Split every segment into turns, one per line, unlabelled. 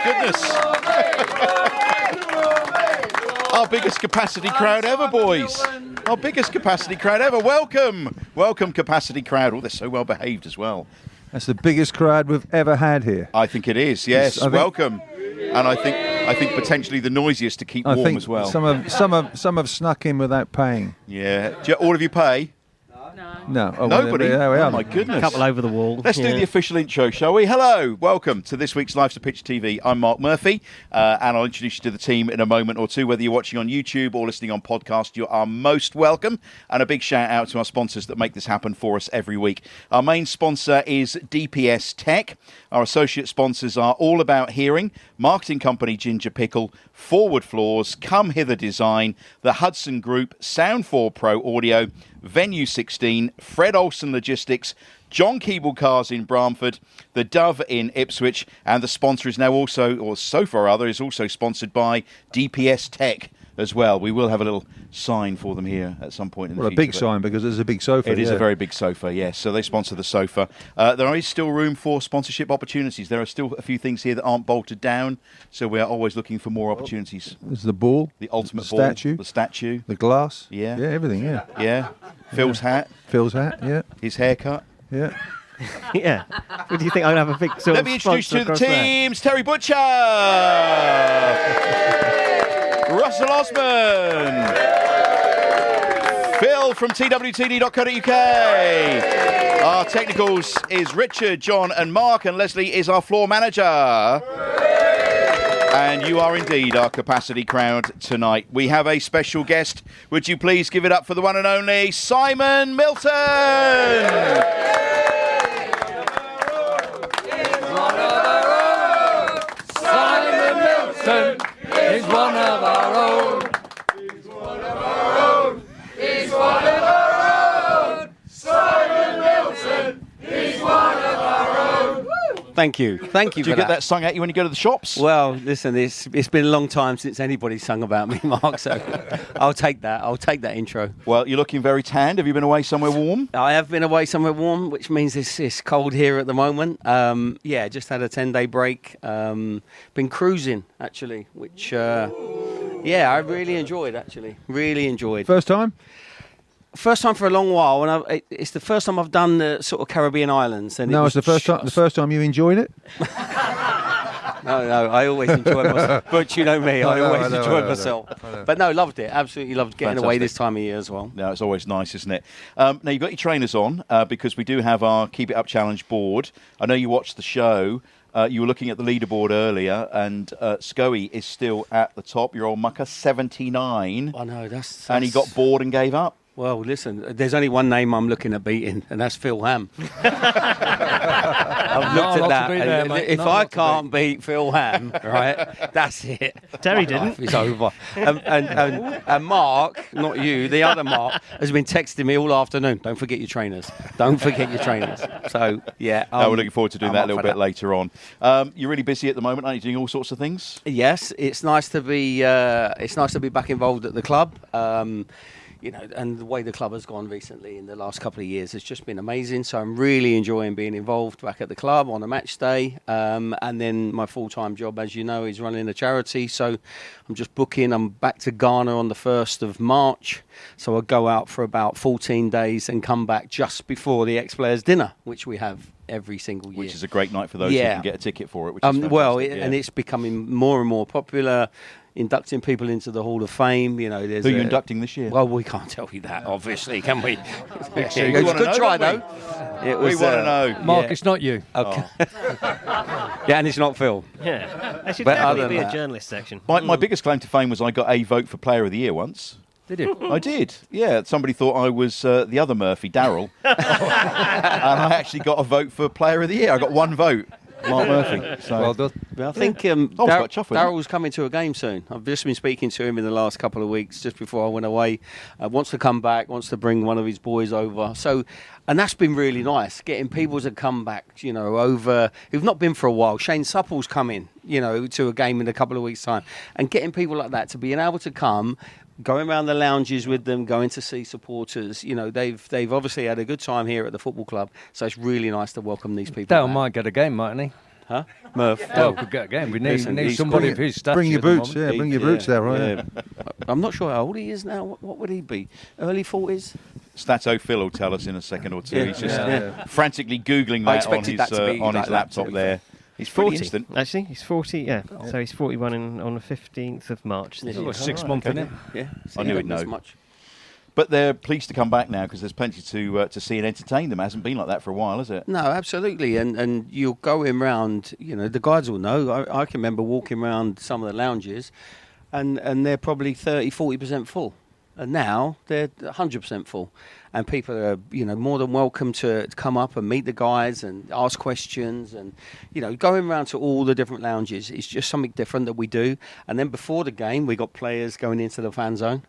goodness. Our biggest capacity crowd ever, boys. Our biggest capacity crowd ever. Welcome. Welcome, capacity crowd. Oh, they're so well behaved as well.
That's the biggest crowd we've ever had here.
I think it is, yes. Welcome. And I think potentially the noisiest to keep warm as well.
Some have snuck in without paying.
Yeah. Do all of you pay?
No. Oh,
Nobody?
Well,
oh, my goodness.
A couple over the wall.
Let's do the official intro, shall we? Hello. Welcome to this week's Life's a Pitch TV. I'm Mark Murphy, and I'll introduce you to the team in a moment or two. Whether you're watching on YouTube or listening on podcast, you are most welcome. And a big shout out to our sponsors that make this happen for us every week. Our main sponsor is DPS Tech. Our associate sponsors are All About Hearing, marketing company Ginger Pickle, Forward Floors, Come Hither Design, the Hudson Group, Sound 4 Pro Audio, Venue 16, Fred Olsen Logistics, John Keeble Cars in Bramford, the Dove in Ipswich, and the sponsor is now also, or so far rather, is also sponsored by DPS Tech as well. We will have a little sign for them here at some point in the future.
A big sign because there's a big sofa.
It is a very big sofa, yes. So they sponsor the sofa. There is still room for sponsorship opportunities. There are still a few things here that aren't bolted down, so we are always looking for more opportunities.
There's the ball,
the ultimate
the
ball,
statue,
the statue,
the glass,
yeah,
everything, yeah.
Phil's hat,
yeah,
his haircut,
yeah.
Yeah. What do you think? I'm going to have a big sort
Let
of
me introduce you to the
sponsor across
teams. Terry Butcher, Russell Osman, Phil from twtd.co.uk. Our technicals is Richard, John and Mark, and Leslie is our floor manager. And you are indeed our capacity crowd tonight. We have a special guest. Would you please give it up for the one and only Simon Milton?
Simon Milton is one of our own. He's one of our own. He's one of our own. Simon Milton, he's one of our own.
Thank you. Thank you
Do
for
you get that sung at you when you go to the shops?
Well, listen, it's been a long time since anybody's sung about me, Mark, so I'll take that. I'll take that intro.
Well, you're looking very tanned. Have you been away somewhere warm?
I have been away somewhere warm, which means it's cold here at the moment. Just had a 10-day break. Been cruising, actually, which, I really enjoyed, actually. Really enjoyed.
First time?
First time for a long while, and it's the first time I've done the sort of Caribbean islands. And
No, it's the first time. The first time you enjoyed it.
No, I always enjoy myself. But you know me, I always enjoy myself. But no, loved it. Absolutely loved getting away this time of year as well.
No, it's always nice, isn't it? Now, you've got your trainers on because we do have our Keep It Up Challenge board. I know you watched the show. You were looking at the leaderboard earlier, and Scoey is still at the top. Your old mucker, 79.
I know, that's...
And he got bored and gave up.
Well, listen, there's only one name I'm looking at beating, and that's Phil Ham. I've looked at that. If I can't beat Phil Ham, right, that's it.
Terry didn't.
It's over. And Mark, not you, the other Mark, has been texting me all afternoon. Don't forget your trainers. Don't forget your trainers. So, yeah.
We're looking forward to doing that a little bit later on. You're really busy at the moment, aren't you, doing all sorts of things?
Yes, it's nice to be back involved at the club. And the way the club has gone recently in the last couple of years has just been amazing. So I'm really enjoying being involved back at the club on a match day. And then my full-time job, as you know, is running a charity. So I'm just booking. I'm back to Ghana on the 1st of March. So I'll go out for about 14 days and come back just before the ex-players dinner, which we have every single year.
Which is a great night for those who can get a ticket for it. Which is
and it's becoming more and more popular. Inducting people into the Hall of Fame, Who are
you inducting this year?
Well, we can't tell you that, obviously, can we?
It
was a good try, though.
We want to know.
Mark, it's not you.
Okay. And it's not Phil.
Yeah. There should definitely be a journalist section.
My biggest claim to fame was I got a vote for Player of the Year once.
Did you?
I did, yeah. Somebody thought I was the other Murphy, Darryl. And I actually got a vote for Player of the Year. I got one vote. Mark Murphy. So.
Well done.
I think Darryl's coming to a game soon. I've just been speaking to him in the last couple of weeks, just before I went away. Wants to come back, wants to bring one of his boys over. So, and that's been really nice, getting people to come back, over, who've not been for a while. Shane Supple's coming, to a game in a couple of weeks' time. And getting people like that to being able to come, going around the lounges with them, going to see supporters, they've obviously had a good time here at the football club, so it's really nice to welcome these people.
Dale might get a game, mightn't he?
Huh? Murph.
Oh, good again. We need
Listen, he's
somebody
quick.
of his stature.
Bring your
at the
boots,
moment.
yeah, bring your boots there, right?
Yeah. I'm not sure how old he is now. What would he be? Early 40s?
Stato Phil will tell us in a second or two.
Yeah.
He's just
Yeah.
frantically Googling
I
that on
expected
his,
that to be
on
like
his
that,
laptop
to be
there.
fair.
He's pretty
40,
instant.
actually. He's 40, yeah. So he's 41 on the 15th of March this
Oh,
year.
6 months in it.
Yeah.
I knew he'd
as
know.
much.
But they're pleased to come back now because there's plenty to see and entertain them. It hasn't been like that for a while, has it?
No, absolutely. And you're going round, the guys will know. I can remember walking around some of the lounges and they're probably 30, 40% full. And now they're 100% full. And people are, more than welcome to come up and meet the guys and ask questions. And, going around to all the different lounges is just something different that we do. And then before the game, we got players going into the fan zone.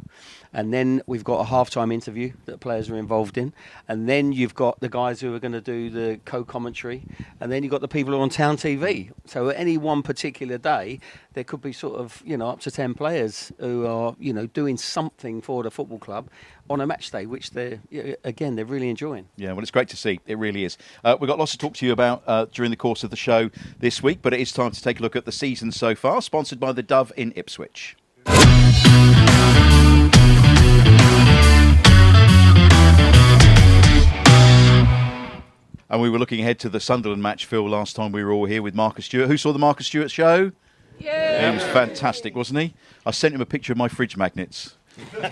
And then we've got a halftime interview that players are involved in. And then you've got the guys who are going to do the co-commentary. And then you've got the people who are on town TV. So at any one particular day, there could be sort of, up to 10 players who are, doing something for the football club on a match day, which they're really enjoying.
Yeah, well, it's great to see. It really is. We've got lots to talk to you about during the course of the show this week, but it is time to take a look at the season so far, sponsored by the Dove in Ipswich. And we were looking ahead to the Sunderland match, Phil, last time we were all here with Marcus Stewart. Who saw the Marcus Stewart show? Yeah. He was fantastic, wasn't he? I sent him a picture of my fridge magnets. And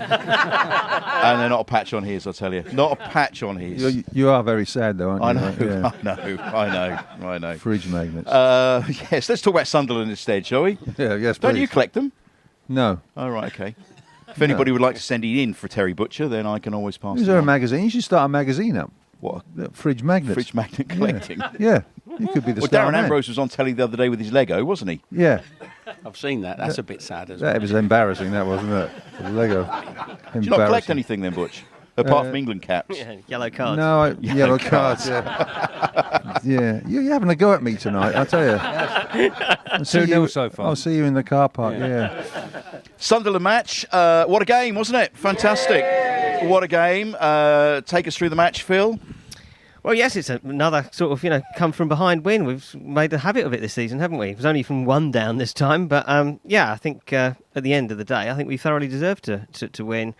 they're not a patch on his, I'll tell you. Not a patch on his.
You are very sad, though, aren't you?
I know.
Fridge magnets.
Yes, let's talk about Sunderland instead, shall we?
Yeah, yes,
Don't
please.
you collect them?
No.
Oh, right, okay. If anybody would like to send it in for Terry Butcher, then I can always pass
Is
it
there a
on.
magazine? You should start a magazine up.
What?
Fridge magnets.
Fridge magnet collecting.
Yeah. You could be the
Well,
star
Darren
man.
Ambrose was on telly the other day with his Lego, wasn't he?
Yeah.
I've seen that. That's a bit sad as well.
That was embarrassing, that wasn't it? The Lego.
Do you not collect anything then, Butch? Apart from England caps?
Yeah, yellow cards.
No, yellow cards. Yeah. Yeah. You're having a go at me tonight, I'll tell you. I'll see
2-0 so far.
I'll see you in the car park, yeah.
Sunderland match. What a game, wasn't it? Fantastic. What a game. Take us through the match, Phil.
Well, yes, it's another sort of, come from behind win. We've made a habit of it this season, haven't we? It was only from one down this time. But, I think at the end of the day, I think we thoroughly deserved to win.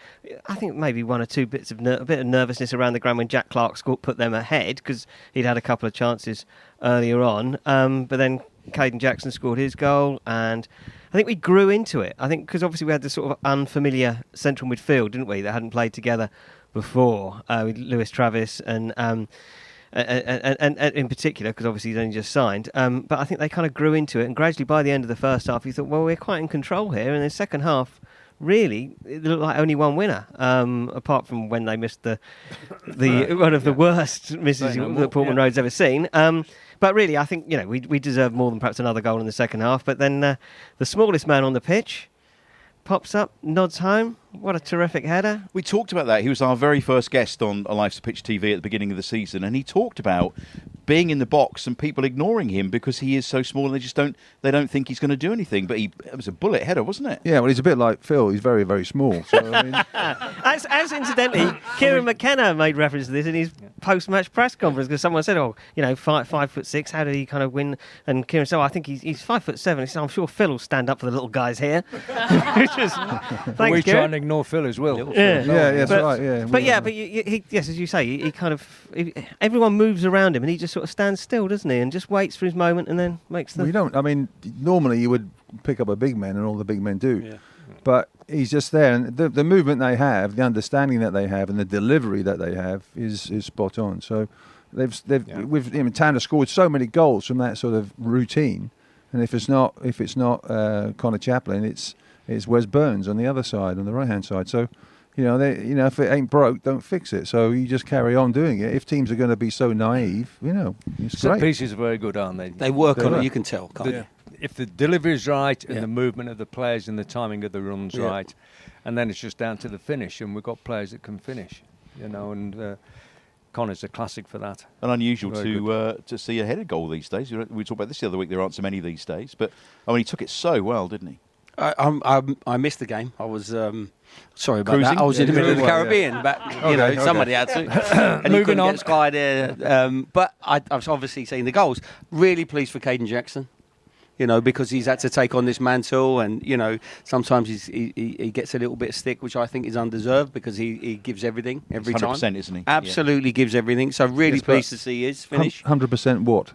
I think maybe one or two bits of a bit of nervousness around the ground when Jack Clark put them ahead because he'd had a couple of chances earlier on. But then Caden Jackson scored his goal and I think we grew into it. I think because obviously we had this sort of unfamiliar central midfield, didn't we, that hadn't played together before with Lewis Travis and in particular because obviously he's only just signed. But I think they kind of grew into it, and gradually by the end of the first half, you thought, well, we're quite in control here. And the second half, really, it looked like only one winner, apart from when they missed the one of the worst misses that Portman Road's ever seen. But really, I think we deserve more than perhaps another goal in the second half. But then the smallest man on the pitch pops up, nods home. What a terrific header.
We talked about that. He was our very first guest on Life's a Pitch TV at the beginning of the season, and he talked about being in the box and people ignoring him because he is so small and they don't think he's going to do anything. But it was a bullet header, wasn't it?
Yeah, well, he's a bit like Phil. He's very, very small. So, I mean,
As incidentally, Kieran McKenna made reference to this in his post-match press conference because someone said, 5'6", how did he kind of win? And Kieran said, I think he's 5'7". He said, I'm sure Phil will stand up for the little guys here. Which was, thanks,
We're
Kieran.
trying to ignore Phil as well.
Yeah,
that's right. Yeah,
but yes, as you say, he kind of everyone moves around him, and he just sort of stands still, doesn't he, and just waits for his moment, and then makes the.
Well, you don't. I mean, normally you would pick up a big man, and all the big men do.
Yeah.
But he's just there, and the movement they have, the understanding that they have, and the delivery that they have is spot on. So Tanner scored so many goals from that sort of routine, and if it's not Connor Chaplin, it's Wes Burns on the other side, on the right hand side. So. If it ain't broke, don't fix it. So you just carry on doing it. If teams are going to be so naive, it's
Set
great.
pieces are very good, aren't they?
They work on it, you can tell, can't you?
If the delivery is right and the movement of the players and the timing of the runs right, and then it's just down to the finish, and we've got players that can finish, and Connor's a classic for that.
And unusual to see a headed goal these days. We talked about this the other week. There aren't so many these days, but he took it so well, didn't he?
I missed the game. I was sorry about
Cruising?
that. I was in the middle of the
Yeah.
Caribbean, but somebody had to. And
Moving on.
Get Sky there. But I've obviously seen the goals. Really pleased for Caden Jackson. Because he's had to take on this mantle, and sometimes he gets a little bit of stick, which I think is undeserved, because he gives everything every time.
100%, isn't he?
Absolutely gives everything. So really
Yes,
pleased to see his finish.
100% what?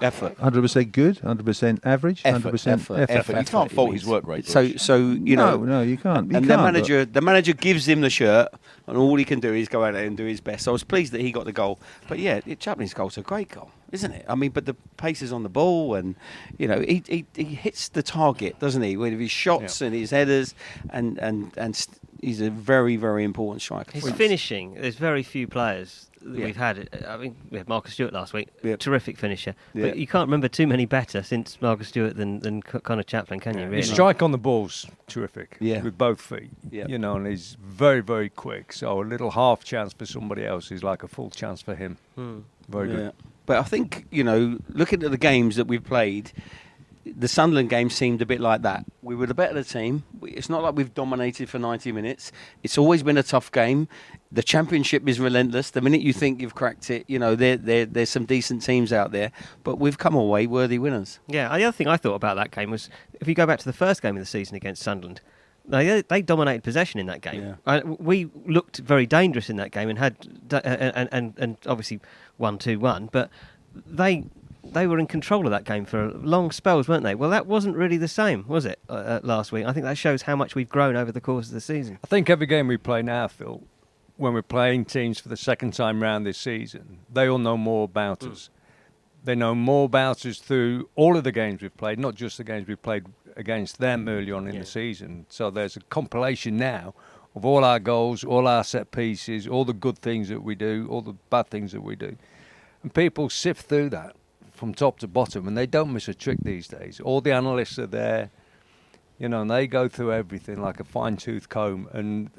Effort.
100% good, 100% average, 100% effort.
You can't fault his work rate.
So
No, you can't. You
and
can't,
the manager gives him the shirt, and all he can do is go out there and do his best. So I was pleased that he got the goal. But yeah, Chaplin's goal's a great goal, isn't it? I mean, but the pace is on the ball, and he hits the target, doesn't he? With his shots and his headers, and he's a very, very important striker.
His finishing, there's very few players that we've had. I mean, we had Marcus Stewart last week, terrific finisher.
Yeah.
But you can't remember too many better since Marcus Stewart than Connor Chaplin, can you? Really?
His strike on the ball's terrific.
Yeah.
With both feet.
Yeah.
And he's very, very quick. So a little half chance for somebody else is like a full chance for him. Very good.
But I think, looking at the games that we've played, the Sunderland game seemed a bit like that. We were the better team. It's not like we've dominated for 90 minutes. It's always been a tough game. The Championship is relentless. The minute you think you've cracked it, there's some decent teams out there. But we've come away worthy winners.
Yeah, the other thing I thought about that game was, if you go back to the first game of the season against Sunderland, they dominated possession in that game.
Yeah.
We looked very dangerous in that game and had and obviously won 2-1, but they were in control of that game for long spells, weren't they? Well, that wasn't really the same, was it, last week? I think that shows how much we've grown over the course of the season.
I think every game we play now, Phil, when we're playing teams for the second time round this season, they all know more about us. They know more about us through all of the games we've played, not just the games we've played against them early on in the season. So there's a compilation now of all our goals, all our set pieces, all the good things that we do, all the bad things that we do. And people sift through that from top to bottom, and they don't miss a trick these days. All the analysts are there, and they go through everything like a fine-tooth comb, and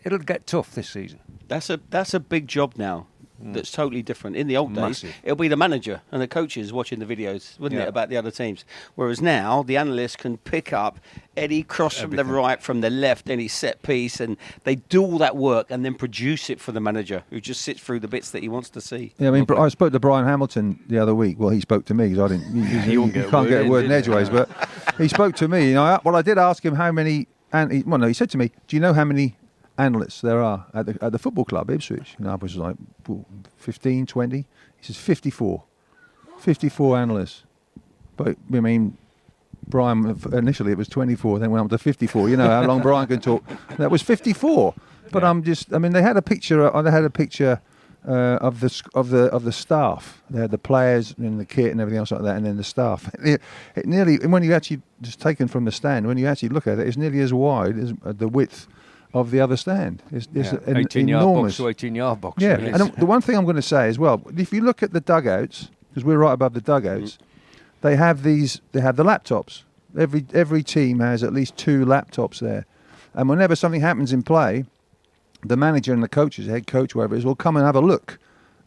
it'll get tough this season.
That's a big job now. That's totally different. In the old
Massive.
days, it'll be the manager and the coaches watching the videos, wouldn't it, about the other teams? Whereas now, the analysts can pick up any cross from the right, from the left, any set piece, and they do all that work and then produce it for the manager, who just sits through the bits that he wants to see.
Yeah, I mean, I spoke to Brian Hamilton the other week. Well, he spoke to me because I didn't. You can't get a word in edgeways, but he spoke to me. I did ask him how many. And he said to me, "Do you know how many analysts there are at the football club, Ipswich?" I was like, 15, 20. He says 54. 54 analysts. But, I mean, Brian, initially it was 24, then went up to 54. You know how long Brian can talk. That was 54. But they had a picture of the staff. They had the players and the kit and everything else like that, and then the staff. It nearly, when you actually just taken from the stand, when you actually look at it, it's nearly as wide as the width of the other stand. It's
18-yard
enormous.
box to 18-yard box.
Yeah,
Really.
and the one thing I'm going to say as well, if you look at the dugouts, because we're right above the dugouts, they have the laptops. Every team has at least 2 laptops there, and whenever something happens in play, the manager and the coaches, the head coach, whoever it is, will come and have a look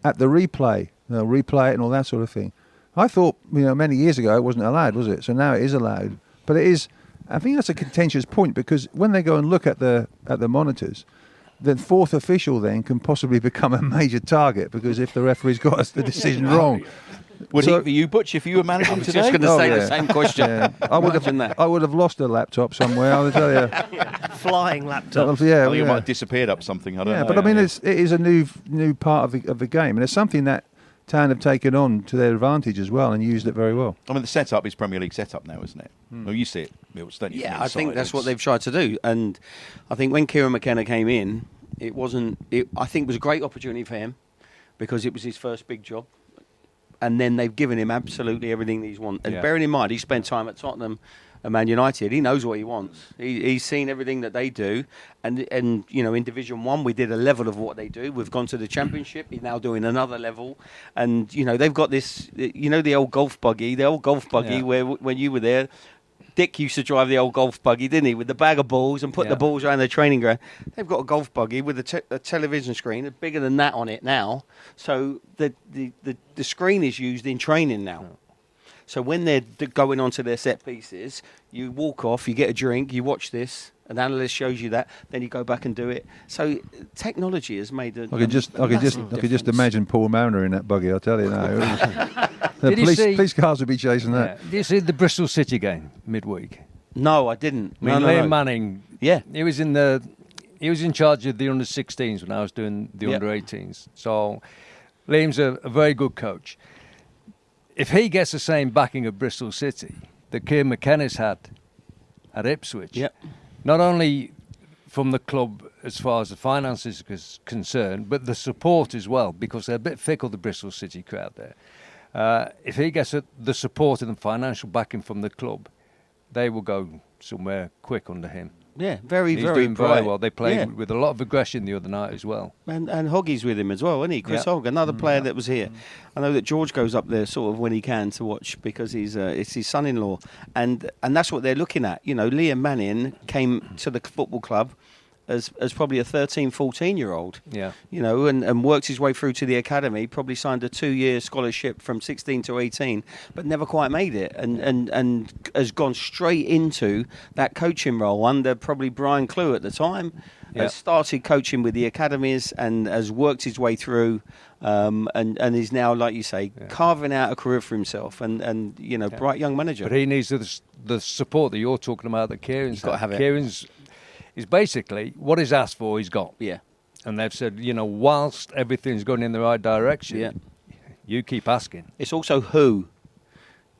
at the replay. They'll replay it and all that sort of thing. I thought, many years ago it wasn't allowed, was it? So now it is allowed, but it is. I think that's a contentious point, because when they go and look at the monitors, the fourth official then can possibly become a major target, because if the referee's got the decision wrong.
Would he for you, Butch, if you were managing today?
Just going to say the same question.
Yeah. I would have lost a laptop somewhere, I will tell you.
Flying laptops.
Yeah,
You might have disappeared up something. I don't know.
Yeah, but I mean, it is a new part of the game, and it's something that Town have taken on to their advantage as well and used it very well.
I mean, the setup is Premier League setup now, isn't it? Well, you see it, Mills, don't you?
Yeah, I think that's what they've tried to do. And I think when Kieran McKenna came in, I think it was a great opportunity for him, because it was his first big job. And then they've given him absolutely everything that he's wanted. And bearing in mind, he spent time at Tottenham and Man United. He knows what he wants. He's seen everything that they do. And in Division 1, we did a level of what they do. We've gone to the Championship. He's now doing another level. And, they've got this, the old golf buggy. Where when you were there, Dick used to drive the old golf buggy, didn't he, with the bag of balls and put the balls around the training ground. They've got a golf buggy with a television screen bigger than that on it now. So the screen is used in training now. So when they're going onto their set pieces, you walk off, you get a drink, you watch this. An analyst shows you that, then you go back and do it. So technology has made a.
I could just imagine Paul Mariner in that buggy. I'll tell you now. The police cars would be chasing that.
Did you see the Bristol City game midweek?
No, I didn't.
Liam Manning.
Yeah,
he was in charge of the under-16s when I was doing the under-18s. So Liam's a very good coach. If he gets the same backing of Bristol City that Kieran McKenna's had at Ipswich, not only from the club as far as the finances is concerned, but the support as well, because they're a bit fickle, the Bristol City crowd there. If he gets the support and the financial backing from the club, they will go somewhere quick under him.
Yeah, very,
He's
very
doing
bright.
very well. They played with a lot of aggression the other night as well.
And Hoggy's with him as well, isn't he? Chris Hogg, another player that was here. I know that George goes up there sort of when he can to watch because it's his son-in-law. And that's what they're looking at. You know, Liam Manning came to the football club as probably a 13, 14-year-old.
Yeah.
You know, and worked his way through to the academy, probably signed a 2-year scholarship from 16 to 18, but never quite made it. And has gone straight into that coaching role under probably Brian Clew at the time. Has started coaching with the academies and has worked his way through and is now, like you say, carving out a career for himself and you know, bright young manager.
But he needs the support that you're talking about that Kieran's got to have. Kieran's is basically what he's asked for, he's got.
Yeah.
And they've said, you know, whilst everything's going in the right direction, you keep asking.
It's also who.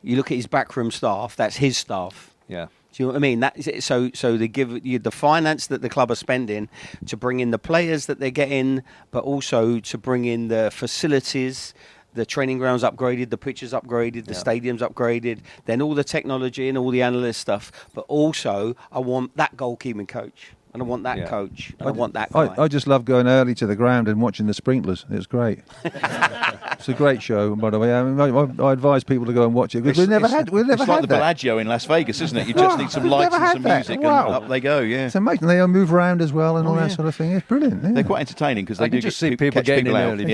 You look at his backroom staff, that's his staff.
Yeah.
Do you know what I mean? That is it. So they give you the finance that the club are spending to bring in the players that they're getting, but also to bring in the facilities, the training grounds upgraded, the pitches upgraded, the stadiums upgraded, then all the technology and all the analyst stuff. But also, I want that goalkeeping coach, and I want that coach, and I want that guy.
I just love going early to the ground and watching the sprinklers. It's great. It's a great show, by the way. I mean, I advise people to go and watch it because we've never had
it's like
that.
the Bellagio in Las Vegas, isn't it? You just need some lights and some music, and up they go. Yeah,
it's amazing. They all move around as well and all that sort of thing. It's brilliant. Yeah.
They're quite entertaining because they
do just see people getting in early.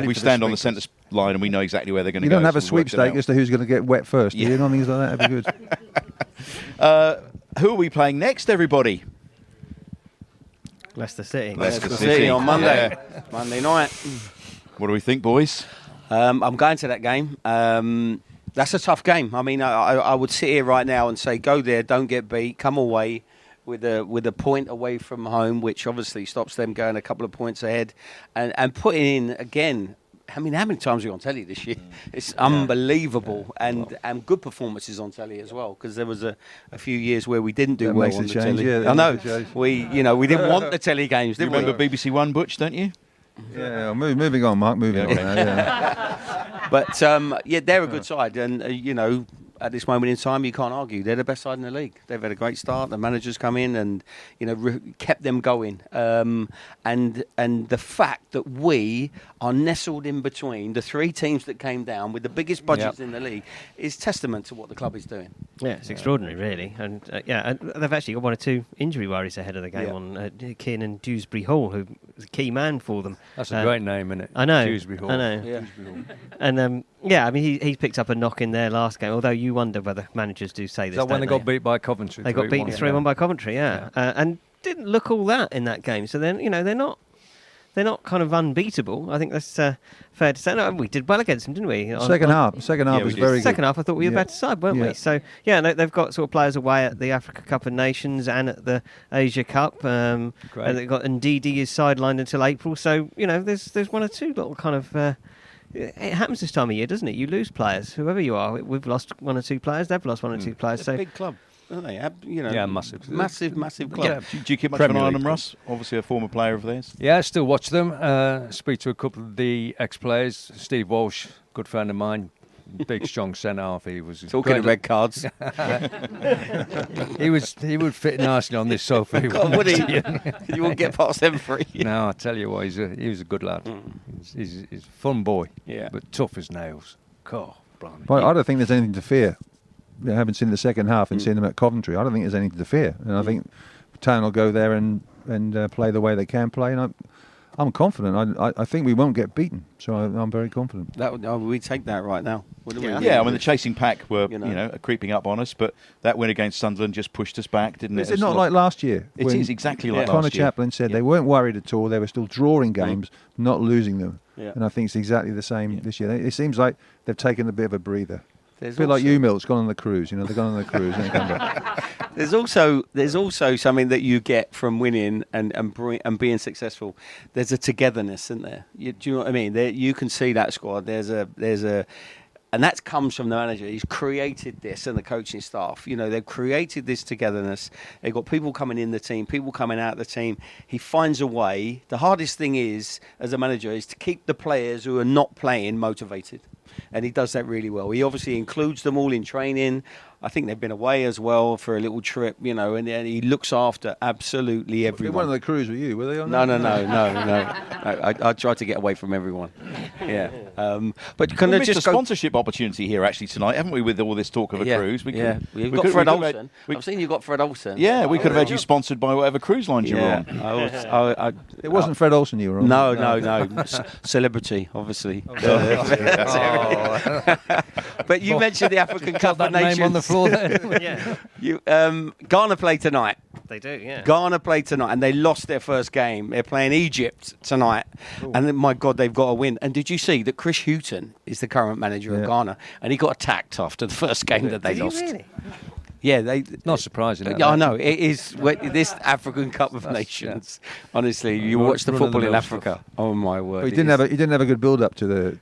We stand on the centre line and we know exactly where they're going to go.
You don't have a sweepstake as to who's going to get wet first, do you? Things like that would be
good. Who are we playing next, everybody?
Leicester City.
Leicester City on Monday. Monday night.
What do we think, boys?
I'm going to that game. That's a tough game. I mean, I would sit here right now and say, go there, don't get beat, come away with a point away from home, which obviously stops them going a couple of points ahead, and putting in again. I mean, how many times are we on telly this year? It's unbelievable, and good performances on telly as well. Because there was a few years where we didn't do well on the telly. I know we didn't want the telly games. Did
you remember BBC One, Butch? Don't you?
Yeah, moving on, Mark. Moving on.
But they're a good side, and at this moment in time, you can't argue. They're the best side in the league. They've had a great start. The managers come in and kept them going. And the fact that we are nestled in between the three teams that came down with the biggest budgets in the league is testament to what the club is doing.
Yeah, it's extraordinary, really. And and they've actually got 1 or 2 injury worries ahead of the game on Kiernan Dewsbury Hall, who is a key man for them.
That's a great name, isn't it?
I know.
Dewsbury Hall.
I know. Yeah. And I mean, he picked up a knock in there last game, although you wonder whether managers do say this.
Is that when they got beat by Coventry?
They got beaten 3-1 by Coventry, and didn't look all that in that game. So then, they're not kind of unbeatable. I think that's fair to say. No, we did well against them, didn't we?
Second half was very good.
Second half, I thought we were better side, weren't we? So they've got sort of players away at the Africa Cup of Nations and at the Asia Cup. And they've got Ndidi is sidelined until April. So there's 1 or 2 little kind of. It happens this time of year, doesn't it? You lose players, whoever you are. We've lost 1 or 2 players. They've lost 1 or 2 players.
It's a big club, aren't they?
Massive
club.
Yeah. Do you keep much of an eye on them, Russ? Obviously, a former player of theirs.
Yeah, I still watch them. Speak to a couple of the ex-players. Steve Walsh, good friend of mine. Big, strong centre half. He was
talking of red cards.
he would fit nicely on this sofa.
Would he? You won't get past them 3.
No, I tell you what, he was a good lad. He's a fun boy, but tough as nails. God, blimey.
Well, I don't think there's anything to fear. I haven't seen the second half and seen them at Coventry. I don't think there's anything to fear, and I think Town will go there and play the way they can play. And I'm confident. I think we won't get beaten, so I'm very confident.
We take that right now.
Yeah, I mean the chasing pack were creeping up on us, but that win against Sunderland just pushed us back, didn't it?
Is it not like last year?
It is exactly like
Connor
last year.
Chaplin said they weren't worried at all. They were still drawing games, not losing them.
Yeah.
And I think it's exactly the same this year. It seems like they've taken a bit of a breather.
There's
a bit like you, Milt's gone on the cruise. They've gone on the cruise and they come back.
There's also something that you get from winning and being successful. There's a togetherness, isn't there? Do you know what I mean? You can see that squad. And that comes from the manager. He's created this, and the coaching staff. They've created this togetherness. They've got people coming in the team, people coming out of the team. He finds a way. The hardest thing is, as a manager, is to keep the players who are not playing motivated. And he does that really well. He obviously includes them all in training. I think they've been away as well for a little trip, and he looks after absolutely everyone.
One of the crews with you, were they on
No.
that?
I tried to get away from everyone. Yeah. But
we missed a sponsorship opportunity here actually tonight, haven't we, with all this talk of a cruise?
You've got Fred Olsen. I've seen you've got Fred Olsen.
Yeah, we could have had you sponsored by whatever cruise lines you were on.
It wasn't Fred Olsen you were on.
No. Celebrity, obviously. But you mentioned the African Cup of Nations.
Name on the floor there.
Yeah.
Ghana play tonight.
They do, yeah.
Ghana play tonight, and they lost their first game. They're playing Egypt tonight. Ooh. And then, my God, they've got to win. And did you see that Chris Hughton is the current manager of Ghana, and he got attacked after the first game that they lost.
Really?
Yeah,
not surprising.
Yeah, I know. It is this African Cup of Nations. Honestly, you watch the football in Africa. Oh my word!
But he didn't have a good build up to the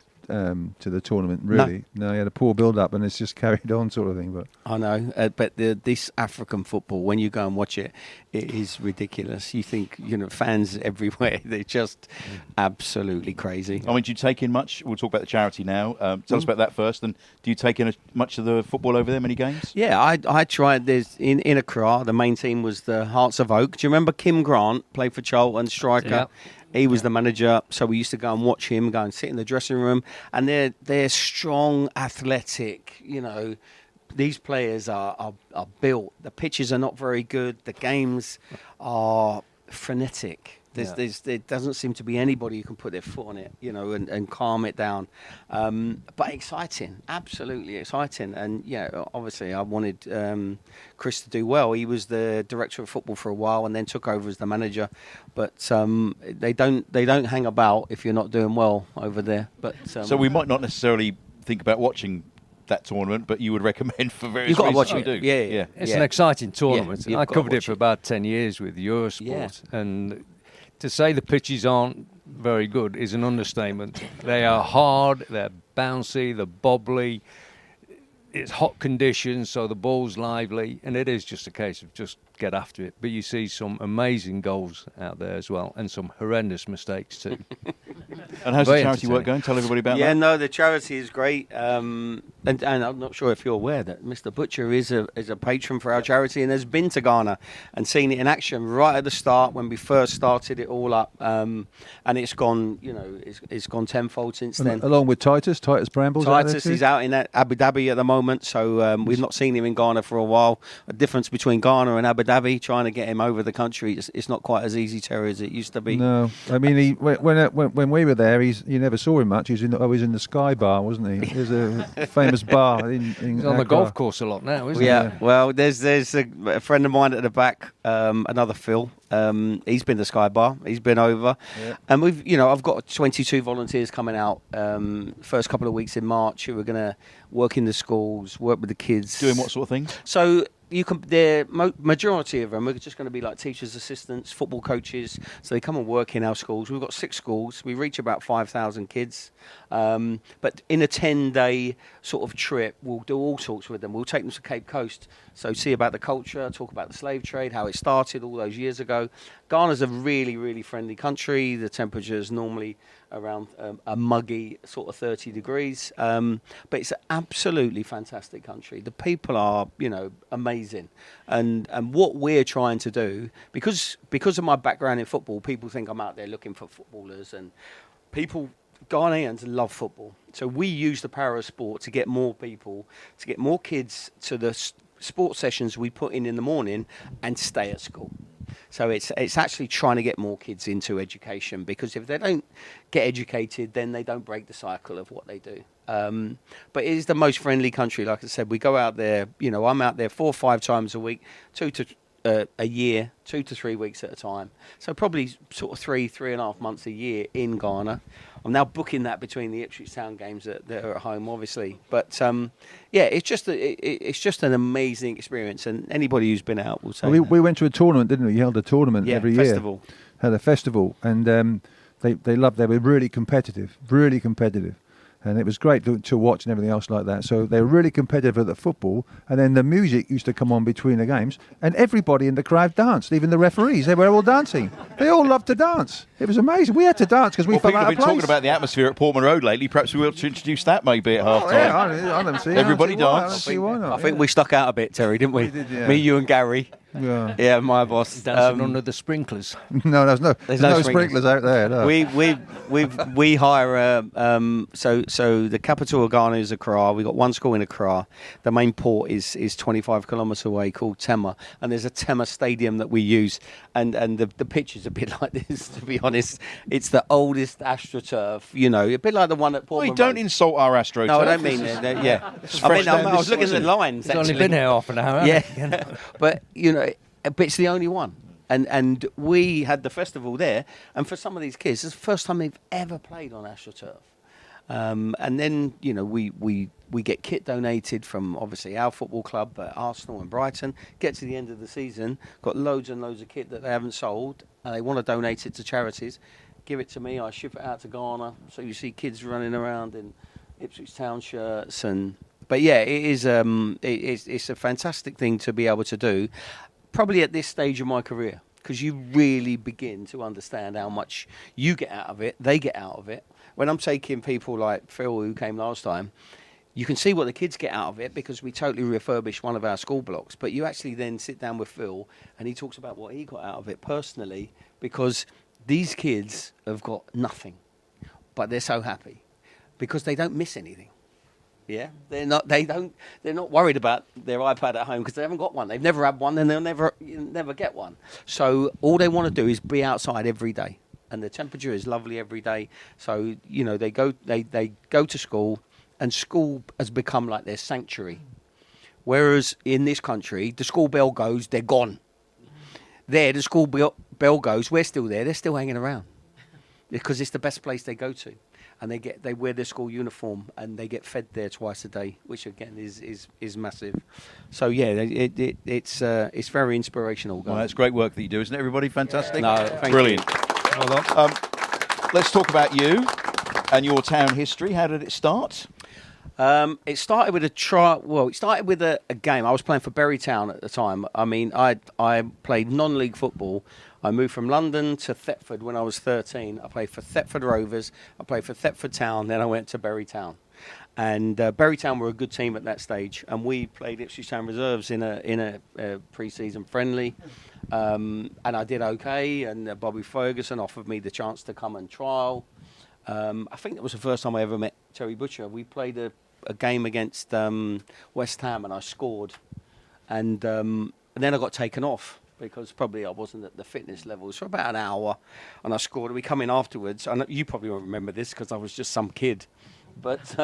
tournament, really. No, he had a poor build-up, and it's just carried on, sort of thing. But
I know, but this African football, when you go and watch it, it is ridiculous. You think, fans everywhere, they're just absolutely crazy.
I mean, do you take in much? We'll talk about the charity now. Tell us about that first. And do you take in much of the football over there? Many games?
Yeah, I tried. There's in Accra, the main team was the Hearts of Oak. Do you remember Kim Grant, played for Charlton, striker?
Yep.
He was the manager, so we used to go and watch him, go and sit in the dressing room. And they're strong, athletic. These players are built. The pitches are not very good. The games are frenetic. There doesn't seem to be anybody who can put their foot on it, and calm it down. But exciting, absolutely exciting. And obviously I wanted Chris to do well. He was the director of football for a while and then took over as the manager. But they don't hang about if you're not doing well over there. But
so we might not necessarily think about watching that tournament, but you would recommend for various
You've got
reasons.
to watch it.
Yeah.
It's an exciting tournament.
Yeah,
I covered it for about 10 years with Eurosport, and to say the pitches aren't very good is an understatement. They are hard, they're bouncy, they're bobbly. It's hot conditions, so the ball's lively, and it is just a case of just get after it. But you see some amazing goals out there as well, and some horrendous mistakes too.
And how's the charity work going? Tell everybody about that.
Yeah, no, the charity is great. And I'm not sure if you're aware that Mr. Butcher is a patron for our charity and has been to Ghana and seen it in action right at the start when we first started it all up. And it's gone, it's gone tenfold since then.
Along with Titus Brambles.
Titus is out in Abu Dhabi at the moment, so we've not seen him in Ghana for a while. A difference between Ghana and Abu Dhabi, trying to get him over the country, it's not quite as easy, Terry, as it used to be.
No, I mean, when we were there, you never saw him much. He was in the Sky Bar, wasn't he? There's a famous bar in
He's on the golf course a lot now, isn't he?
Yeah, well, there's a friend of mine at the back, another Phil. He's been to Sky Bar. He's been over, and I've got 22 volunteers coming out first couple of weeks in March who are going to work in the schools, work with the kids.
Doing what sort of things?
So the majority of them are just going to be like teachers' assistants, football coaches. So they come and work in our schools. We've got 6 schools. We reach about 5,000 kids. But in a 10-day sort of trip, we'll do all sorts with them. We'll take them to Cape Coast. So see about the culture, talk about the slave trade, how it started all those years ago. Ghana's a really, really friendly country. The temperature is normally around a muggy sort of 30 degrees. But it's an absolutely fantastic country. The people are, amazing. And what we're trying to do, because of my background in football, people think I'm out there looking for footballers, and Ghanaians love football. So we use the power of sport to get more people, to get more kids to the sports sessions we put in the morning and stay at school. So it's actually trying to get more kids into education, because if they don't get educated, then they don't break the cycle of what they do. But it is the most friendly country. Like I said, we go out there, I'm out there 4 or 5 times a week, a year, 2 to 3 weeks at a time. So probably sort of 3.5 months a year in Ghana. I'm now booking that between the Ipswich Town games that are at home, obviously. But it's just an amazing experience, and anybody who's been out will say.
We went to a tournament, didn't we? You held a tournament every year.
Festival.
Had a festival, and they were really competitive, and it was great to watch and everything else like that. So they were really competitive at the football, and then the music used to come on between the games, and everybody in the crowd danced, even the referees. They were all dancing. They all loved to dance. It was amazing. We had to dance because we felt
people
out
have
of
been
place.
talking about the atmosphere at Portman Road lately. Perhaps we ought to introduce that maybe at half time.
Yeah, I don't see.
Everybody
I don't see why.
dance.
I don't see why not.
I think we stuck out a bit, Terry, didn't we?
We did, yeah.
Me, you, and Gary.
Yeah.
Yeah, my boss.
Dancing under the sprinklers.
No, there's no sprinklers out there. No.
We hire so the capital of Ghana is Accra. We got one school in Accra. The main port is 25 kilometres away, called Tema, and there's a Tema stadium that we use, and the pitch is a bit like this, to be honest. It's the oldest AstroTurf, a bit like the one at Portman.
Well, don't insult our AstroTurf.
No, I don't mean it. Yeah, I was looking at the lines.
It's only
actually.
been here half an hour.
Yeah, but it's the only one. And we had the festival there, and for some of these kids, it's the first time they've ever played on AstroTurf. And then we get kit donated from obviously our football club, Arsenal and Brighton. Get to the end of the season, got loads and loads of kit that they haven't sold, and they want to donate it to charities. Give it to me, I ship it out to Ghana. So you see kids running around in Ipswich Town shirts, but yeah, it is. It's a fantastic thing to be able to do. Probably at this stage of my career, because you really begin to understand how much you get out of it, they get out of it. When I'm taking people like Phil, who came last time, you can see what the kids get out of it, because we totally refurbished one of our school blocks. But you actually then sit down with Phil, and he talks about what he got out of it personally, because these kids have got nothing, but they're so happy because they don't miss anything. Yeah, they're not worried about their iPad at home because they haven't got one. They've never had one, and they'll never get one. So all they want to do is be outside every day, and the temperature is lovely every day. So they go to school, and school has become like their sanctuary. Whereas in this country, the school bell goes, they're gone. There, the school bell goes, we're still there. They're still hanging around because it's the best place they go to. And they wear their school uniform, and they get fed there twice a day, which again is massive. So yeah, it's very inspirational.
Well, that's great work that you do, isn't it, everybody? Fantastic.
No, thank
brilliant.
you.
Well done. Let's talk about you and your town history. How did it start?
It started with it started with a game. I was playing for Bury Town at the time. I mean, I played non-league football. I moved from London to Thetford when I was 13. I played for Thetford Rovers. I played for Thetford Town. Then I went to Bury Town. And Bury Town were a good team at that stage. And we played Ipswich Town Reserves in a pre-season friendly. And I did okay. And Bobby Ferguson offered me the chance to come and trial. I think that was the first time I ever met Terry Butcher. We played a game against West Ham, and I scored. And then I got taken off, because probably I wasn't at the fitness levels for about an hour, and I scored. We come in afterwards, and you probably won't remember this because I was just some kid, but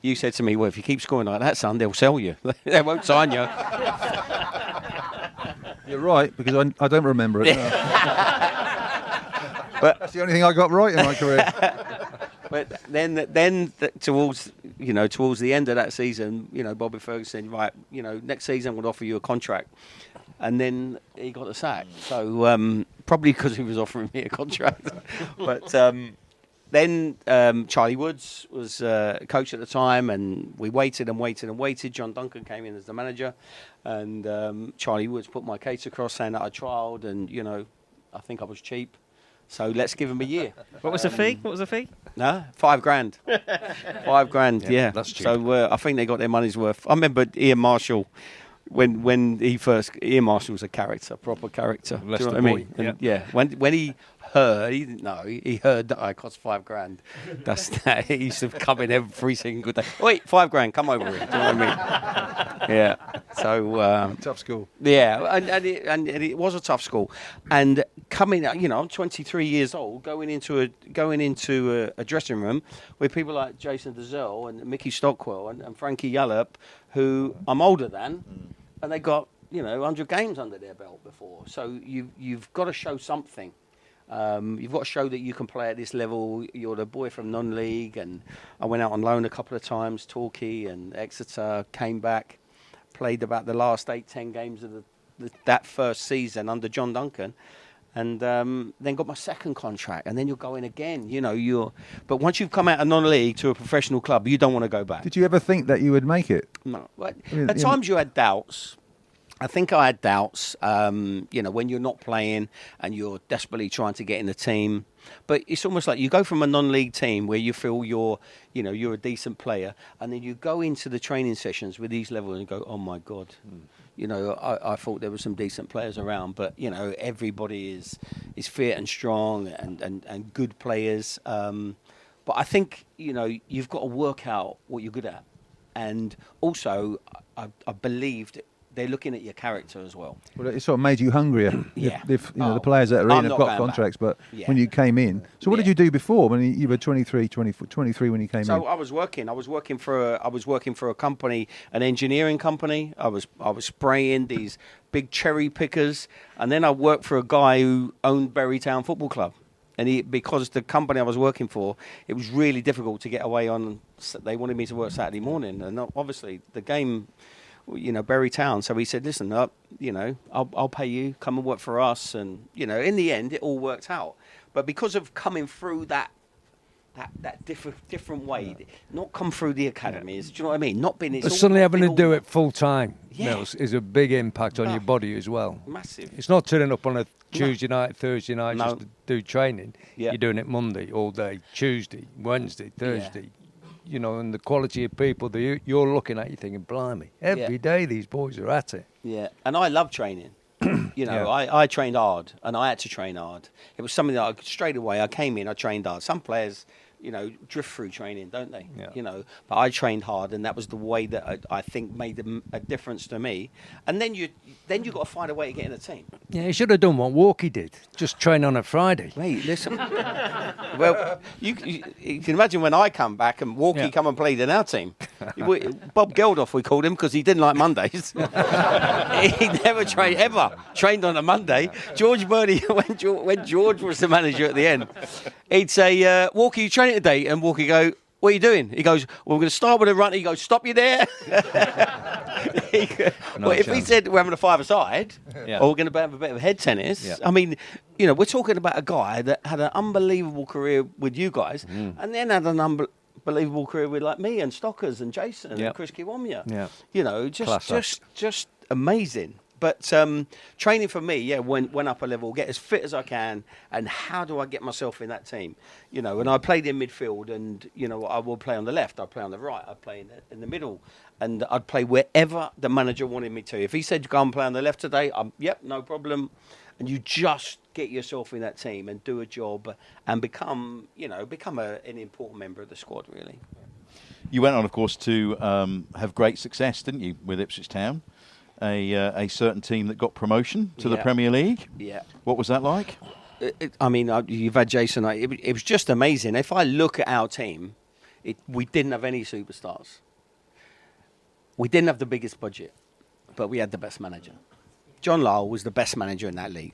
you said to me, well, if you keep scoring like that, son, they'll sell you. They won't sign you.
You're right, because I don't remember it. No. But that's the only thing I got right in my career.
But then towards the end of that season, Bobby Ferguson, right, next season we'll offer you a contract. And then he got a sack. So probably because he was offering me a contract. But then Charlie Woods was coach at the time, and we waited and waited and waited. John Duncan came in as the manager, and Charlie Woods put my case across saying that I trialled, and I think I was cheap. So let's give him a year.
What was the fee? What was the fee?
No, $5,000. $5,000, yeah.
That's cheap.
So I think they got their money's worth. I remember Ian Marshall. When Ian Marshall was a character, proper character. Do you know what I mean? Yeah. When he heard, he didn't know. He heard that I cost $5,000. That's that. He used to come in every single day. Wait, $5,000. Come over here. Do you know what I Yeah. So
Tough school.
yeah, and it was a tough school, and coming, I'm 23 years old, going into a dressing room with people like Jason Dezell and Mickey Stockwell and Frankie Yallop, who I'm older than, and they got 100 games under their belt before. So you've got to show something. You've got to show that you can play at this level. You're the boy from non-league, and I went out on loan a couple of times, Torquay and Exeter, came back, played about the last 8-10 games of that first season under John Duncan, and then got my second contract, and then you're going again. But once you've come out of non-league to a professional club, you don't want to go back.
Did you ever think that you would make it?
No. At times you had doubts. I think I had doubts, when you're not playing and you're desperately trying to get in the team. But it's almost like you go from a non-league team where you feel you're a decent player, and then you go into the training sessions with these levels and go, oh my God, I thought there were some decent players around, but everybody is fit and strong and good players. But I think you've got to work out what you're good at, and also I believed they're looking at your character as well. Well,
it sort of made you hungrier.
Yeah.
If the players that are in have got contracts, but when you came in, so what did you do before when you were 23 when you came in?
So I was working for a company, an engineering company. I was spraying these big cherry pickers, and then I worked for a guy who owned Bury Town Football Club. And because the company I was working for, it was really difficult to get away on. They wanted me to work Saturday morning, and obviously the game, Bury Town. So he said, listen, I'll pay you, come and work for us. And, in the end, it all worked out. But because of coming through that different way, not come through the academies, do you know what I mean? Not being...
But suddenly having to do it full time, Mills, is a big impact on your body as well.
Massive.
It's not turning up on a Tuesday night, Thursday night just to do training.
Yeah.
You're doing it Monday all day, Tuesday, Wednesday, Thursday. Yeah. And the quality of people that you're looking at, you're thinking, blimey, every day these boys are at it.
Yeah, and I love training. I trained hard, and I had to train hard. It was something that straight away I came in, I trained hard. Some players, drift through training, don't they? Yeah. But I trained hard, and that was the way that I think made a difference to me. And then you got to find a way to get in a team.
Yeah, you should have done what Walkie did, just train on a Friday.
Mate, listen. Well, you can imagine when I come back and Walkie come and played in our team. Bob Geldof, we called him, because he didn't like Mondays. He never trained on a Monday. George Birdie, when George was the manager at the end, he'd say, Walkie, you training today? And Walkie go, what are you doing? He goes, well, we're going to start with a run. He goes, stop you there. If he said we're having a five-a-side, or we're going to have a bit of head tennis, I mean, we're talking about a guy that had an unbelievable career with you guys, and then had an unbelievable career with like me and Stockers and Jason and Chris Kiwamya. Yeah. Just amazing. But training for me, went up a level, get as fit as I can, and how do I get myself in that team? And I played in midfield, and I will play on the left, I'd play on the right, I'd play in the middle, and I'd play wherever the manager wanted me to. If he said go and play on the left today, no problem. And you just get yourself in that team and do a job and become an important member of the squad, really.
You went on, of course, to have great success, didn't you, with Ipswich Town? A certain team that got promotion to the Premier League. Yeah. What was that like?
You've had Jason. It was just amazing. If I look at our team, we didn't have any superstars. We didn't have the biggest budget, but we had the best manager. John Lyall was the best manager in that league.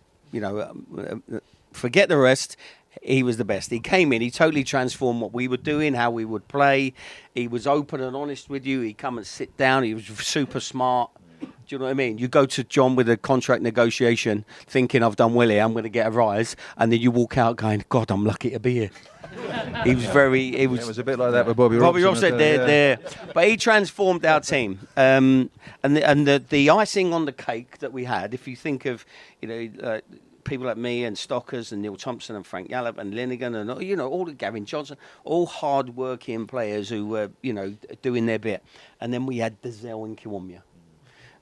Forget the rest. He was the best. He came in, he totally transformed what we were doing, how we would play. He was open and honest with you. He'd come and sit down. He was super smart. Do you know what I mean? You go to John with a contract negotiation thinking, I've done well here, I'm going to get a rise. And then you walk out going, God, I'm lucky to be here. It was
a bit like that with Bobby Robson.
Bobby Robson, there. But he transformed our team. And the icing on the cake that we had, if you think of, people like me and Stockers and Neil Thompson and Frank Yallop and Linnigan and, all the Gavin Johnson, all hard-working players who were, doing their bit. And then we had Dezell and Kiwamya.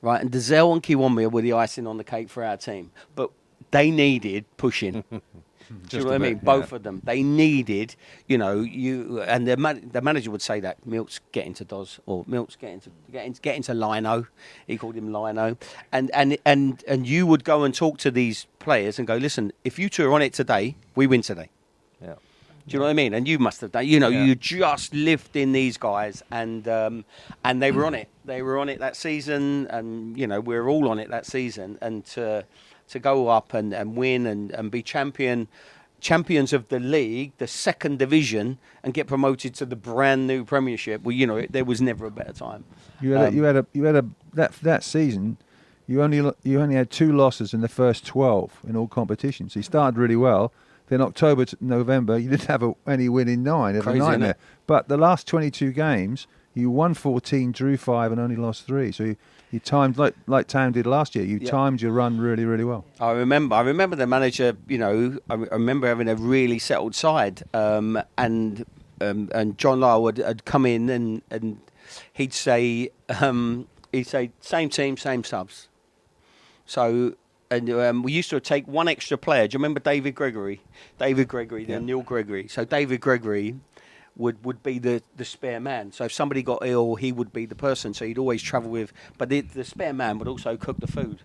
Right, and Dezell and Kiwamya were the icing on the cake for our team. But they needed pushing. Do you know what I mean? Both of them. They needed, you and the manager would say that Milt's getting to Doz, or Milt's getting to Lino. He called him Lino, and you would go and talk to these players and go, listen, if you two are on it today, we win today.
Yeah.
Do you know what I mean? And you must have done. You just lifting these guys, and they were on it. They were on it that season, and we were all on it that season, and to go up and win and be champions of the league, the second division, and get promoted to the brand new Premiership. Well, there was never a better time.
That season. You only had 2 losses in the first 12 in all competitions. You started really well. Then October to November, you didn't have any win in 9. It was a nightmare. But the last 22 games, you won 14, drew 5, and only lost 3. So you timed like Town did last year. You timed your run really, really well.
I remember the manager. I remember having a really settled side, and John Lyle had come in and he'd say same team, same subs. So. And we used to take one extra player. Do you remember David Gregory? Neil Gregory. So David Gregory would be the spare man. So if somebody got ill, he would be the person. So he'd always travel with. But the spare man would also cook the food.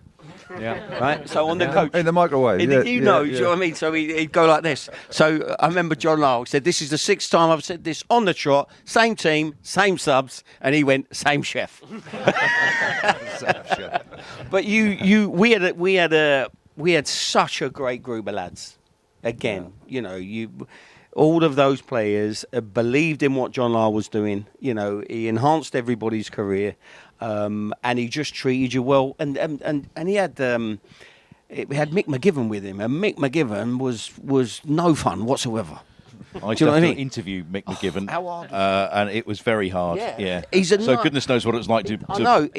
Yeah.
Right? So on the coach.
In the microwave.
Do you know what I mean? So he'd go like this. So I remember John Lyle said, this is the 6th time I've said this on the trot. Same team, same subs. And he went, same chef. But we had such a great group of lads. Again, all of those players believed in what John Lyle was doing. He enhanced everybody's career, and he just treated you well. And he had we had Mick McGivern with him, and Mick McGivern was no fun whatsoever.
I used to have to interview Mick McGivern,
how hard?
And it was very hard. Yeah. Goodness knows what it's like to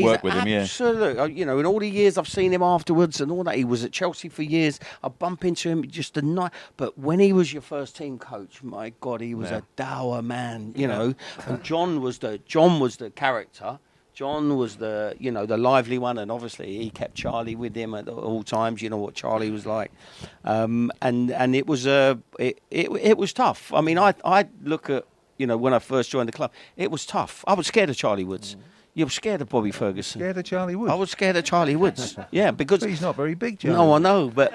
work with him. Yeah,
absolutely. In all the years I've seen him afterwards and all that, he was at Chelsea for years. I bump into him just a night. But when he was your first team coach, my God, he was a dour man. And John was the character. John was the lively one, and obviously he kept Charlie with him at all times. You know what Charlie was like, and it was it was tough. I mean, I look at when I first joined the club, it was tough. I was scared of Charlie Woods. You were scared of Bobby Ferguson.
Scared of Charlie Woods?
I was scared of Charlie Woods. Yeah, because
but he's not very big, Charlie.
No, I know, but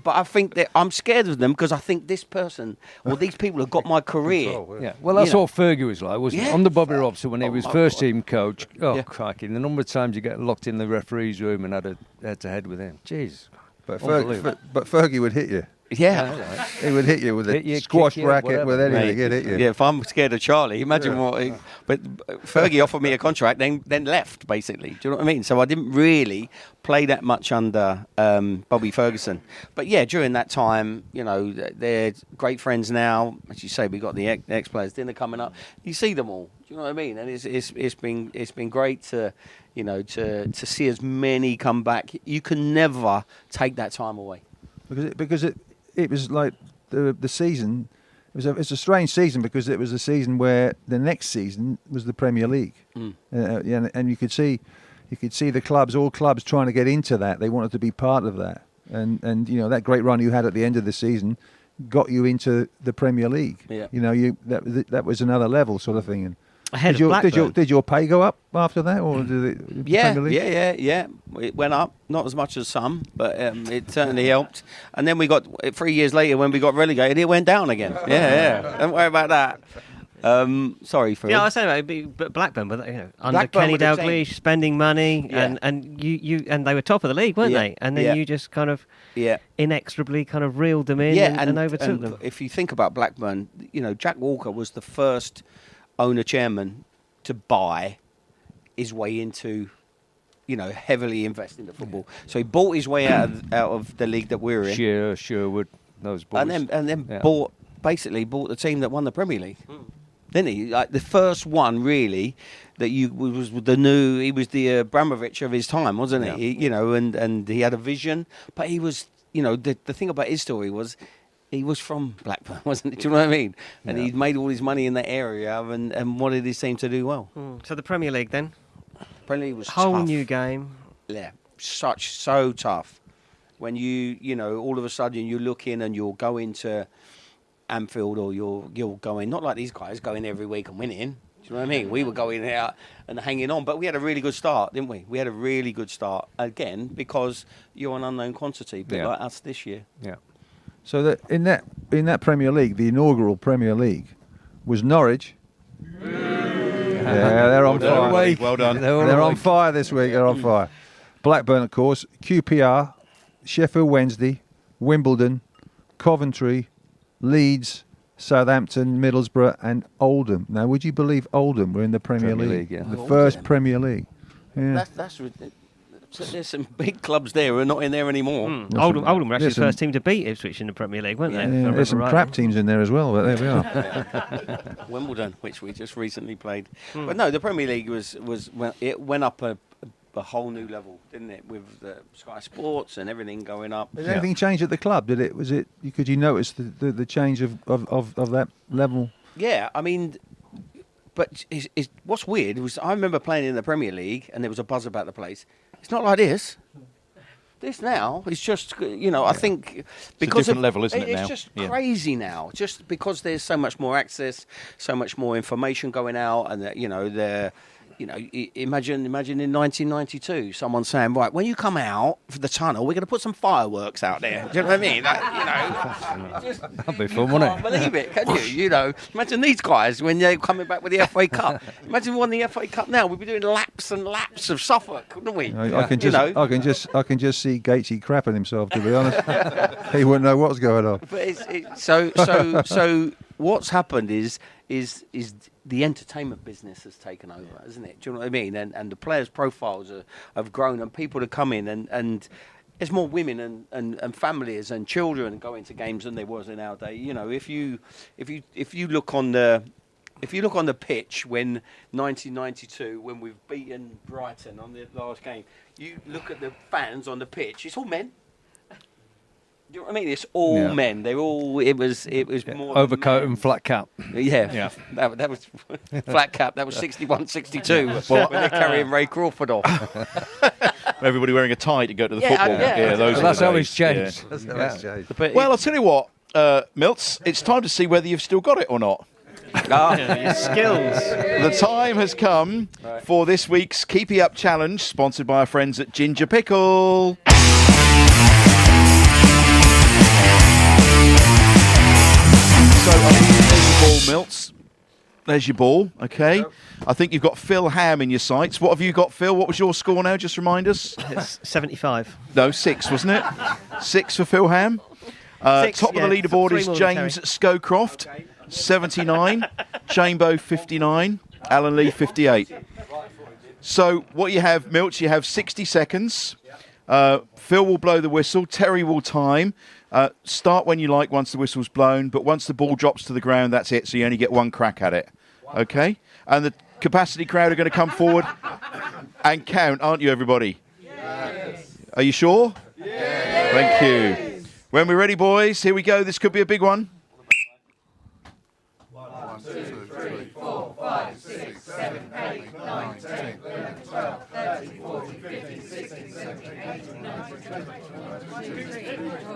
I think that I'm scared of them because I think this person or these people have got my career.
Yeah, well, that's what Fergie was like, wasn't it? Under Bobby Robson when he was first team coach. Crikey! The number of times you get locked in the referee's room and had a head-to-head with him. Jeez.
But Fergie would hit you.
Yeah,
he would hit you with a squash racket, with anything. He'd hit you.
Yeah, if I'm scared of Charlie, imagine what. But Fergie offered me a contract, then left basically. Do you know what I mean? So I didn't really play that much under Bobby Ferguson. But yeah, during that time, they're great friends now. As you say, we got the ex-players dinner coming up. You see them all. Do you know what I mean? And it's been great to to see as many come back. You can never take that time away
because it was like the season. It's a strange season because it was a season where the next season was the Premier League, and you could see all clubs trying to get into that. They wanted to be part of that, and that great run you had at the end of the season got you into the Premier League.
Yeah.
That was another level sort of thing. And
Ahead of Blackburn.
Did your pay go up after that, or did it?
Yeah. It went up, not as much as some, but it certainly helped. And then we got 3 years later when we got relegated, it went down again. Yeah. Don't worry about that. Sorry for.
Yeah, I was saying but Blackburn, but under Kenny Dalglish, spending money, and you and they were top of the league, weren't they? And then you just kind of inexorably kind of reeled them in and overtook them.
If you think about Blackburn, Jack Walker was the first owner-chairman to buy his way into, heavily invest into football. So he bought his way out of the league that we're in.
Shearer, Sherwood, those boys.
And then bought the team that won the Premier League. Didn't he? Like the first one really that he was the Abramovich of his time, wasn't he? And he had a vision, but he was, the thing about his story was he was from Blackburn, wasn't it? Do you know what I mean? And he'd made all his money in that area and wanted his team to do well.
So the Premier League then?
Premier League was
whole
tough.
New game.
Yeah, so tough. when you know, all of a sudden you look in and you'll go into Anfield, or you'll go in, not like these guys going every week and winning. Do you know what I mean? We were going out and hanging on, but we had a really good start, didn't we? We had a really good start again because you're an unknown quantity, a bit like us this year.
Yeah.
So in that Premier League, the inaugural Premier League, was Norwich. Yeah, they're on fire.
Well done.
They're on fire this week. They're on fire. Blackburn, of course. QPR, Sheffield Wednesday, Wimbledon, Coventry, Leeds, Southampton, Middlesbrough, and Oldham. Now, would you believe Oldham were in the Premier League?
Yeah.
The first Premier League. Yeah.
That's there's some big clubs there who are not in there anymore.
Oldham were actually the first team to beat Ipswich in the Premier League, weren't they?
Yeah, there's some crap teams in there as well, but there we are.
Wimbledon, which we just recently played. But no, the Premier League it went up a whole new level, didn't it? With the Sky Sports and everything going up.
Did anything change at the club? Could you notice the change of that level?
Yeah, I mean, but what's weird was I remember playing in the Premier League and there was a buzz about the place. It's not like this. This now is just, I think because
it's a different level, isn't it now?
It's just crazy now, just because there's so much more access, so much more information going out, and imagine in 1992, someone saying, right, when you come out for the tunnel, we're going to put some fireworks out there. Do you know what I mean?
That'd be fun, wouldn't it?
Can't believe it, can you? Imagine these guys when they're coming back with the FA Cup. Imagine we won the FA Cup now. We'd be doing laps and laps of Suffolk, wouldn't we?
I can just see Gatesy crapping himself. To be honest, he wouldn't know what's going on.
But so what's happened is the entertainment business has taken over, isn't it? Do you know what I mean? And the players' profiles have grown, and people have come in, and there's more women and families and children going to games than there was in our day. If you look on the pitch when 1992, when we've beaten Brighton on the last game, you look at the fans on the pitch. It's all men. Do you know what I mean? It's all men. They're all. It was more
overcoat and flat cap.
Yeah. That was flat cap. That was 61, 62 when they're carrying Ray Crawford off.
Everybody wearing a tie to go to the football.
Yeah.
That's
how it's changed.
Well, I'll tell you what, Milts, it's time to see whether you've still got it or not.
Your skills.
The time has come for this week's Keepy Up Challenge, sponsored by our friends at Ginger Pickle. So, there's your ball, Milts. There's your ball, okay. Yep. I think you've got Phil Ham in your sights. What have you got, Phil? What was your score now? Just remind us.
It's 75.
No, 6, wasn't it? 6 for Phil Ham.
6,
top of the leaderboard is James Scowcroft, 79. Chambo, 59. Alan Lee, 58. So, what you have, Milts, you have 60 seconds. Phil will blow the whistle. Terry will time. Start when you like once the whistle's blown, but once the ball drops to the ground, that's it. So you only get one crack at it. Okay? And the capacity crowd are going to come forward and count, aren't you, everybody? Yes. Are you sure? Yes. Thank you. When we're ready, boys, here we go. This could be a big one.
1, 2, 3, 4, 5, 6, 7, 8, 9, 10, 11, 12, 13, 14, 15, 16, 17, 18, 19, 20, 21,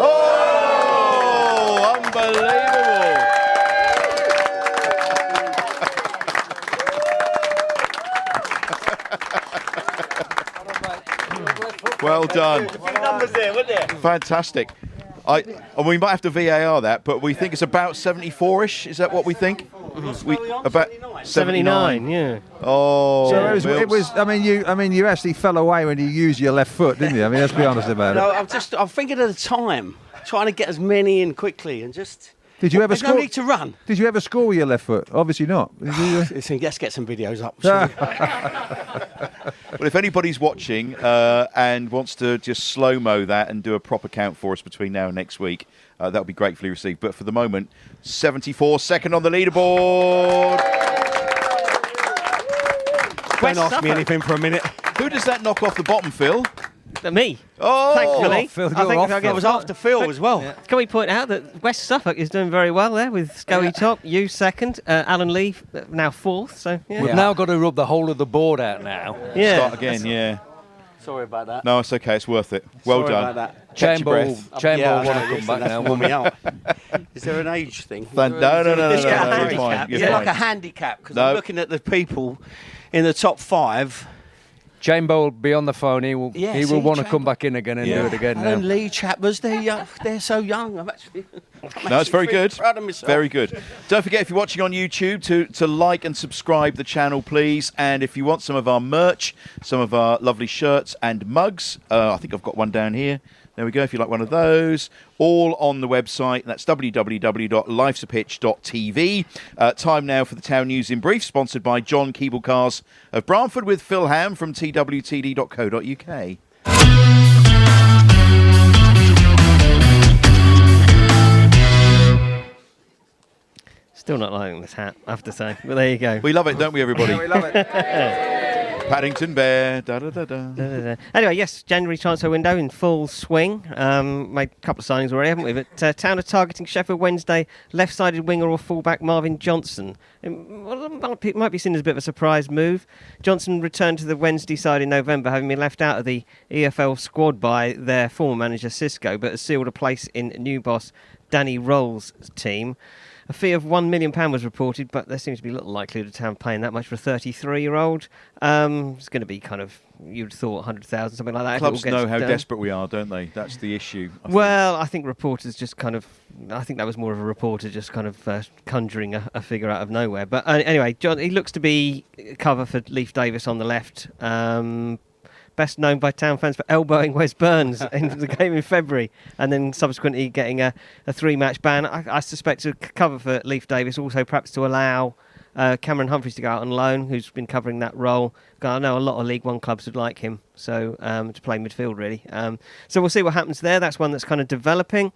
Oh, unbelievable. Well done.
A few numbers there, weren't there?
Fantastic. We might have to VAR that, but we think it's about 74-ish. Is that what we think? About
79, yeah.
Oh,
so it was. I mean, you actually fell away when you used your left foot, didn't you? I mean, let's be honest about it.
No, I'm thinking of the time, trying to get as many in quickly, and just.
Did you ever
There's
score?
no need to run.
Did you ever score with your left foot? Obviously not. Did you,
Listen, let's get some videos up. shall we?
Well, if anybody's watching and wants to just slow-mo that and do a proper count for us between now and next week, that would be gratefully received. But for the moment, 74nd on the leaderboard.
Don't ask me anything for a minute.
Who does that knock off the bottom, Phil?
Me.
Oh!
Thankfully.
Phil,
I
you're
think
off,
I
Phil.
It was after Phil as well.
Can we point out that West Suffolk is doing very well there with Scully top, you second, Alan Lee now fourth. So yeah.
We've now got to rub the whole of the board out now.
Yeah.
Start again, yeah.
Sorry about that.
No, it's okay. It's worth it. Well
Sorry
done.
about that.
Catch your
Chamber
breath.
will
I
want to
know,
come
listen,
back
that's
now.
warmed me out. Is there an age thing?
No, no.
Is there a
You're
handicap?
fine. You're
Is there
fine.
like a handicap? Because
No.
I'm looking at the people in the top 5.
Chamber will be on the phone. He will.
Yeah,
he
see,
will want to
Chamber.
come back in again and do it again now.
And Lee Chappers, they're young. They're so young. I'm actually
No, it's very good.
Proud of myself.
Very good. Don't forget, if you're watching on YouTube, to like and subscribe the channel, please. And if you want some of our merch, some of our lovely shirts and mugs, I think I've got one down here. There we go, if you like one of those. All on the website. That's www.lifesapitch.tv. Time now for the Town News in Brief, sponsored by John Keeble Cars of Bramford with Phil Ham from twtd.co.uk.
Still not liking this hat, I have to say. But there you go.
We love it, don't we, everybody?
we love it.
Paddington Bear. Da-da-da-da.
Anyway, yes, January transfer window in full swing. Made a couple of signings already, haven't we? But Town are targeting Sheffield Wednesday left-sided winger or fullback Marvin Johnson. It might be seen as a bit of a surprise move. Johnson returned to the Wednesday side in November, having been left out of the EFL squad by their former manager Cisco, but has sealed a place in new boss Danny Roll's team. A fee of £1 million was reported, but there seems to be little likelihood of Town paying that much for a 33-year-old. It's going to be kind of, you'd thought, 100,000, something like that.
Clubs know how desperate we are, don't they? That's the issue.
I think reporters just kind of, I think that was more of a reporter just kind of conjuring a figure out of nowhere. But anyway, John, he looks to be cover for Leif Davis on the left. Best known by Town fans for elbowing Wes Burns in the game in February and then subsequently getting a 3-match ban. I suspect to cover for Leif Davis, also perhaps to allow Cameron Humphreys to go out on loan, who's been covering that role. I know a lot of League One clubs would like him, so to play midfield really. So we'll see what happens there. That's one that's kind of developing.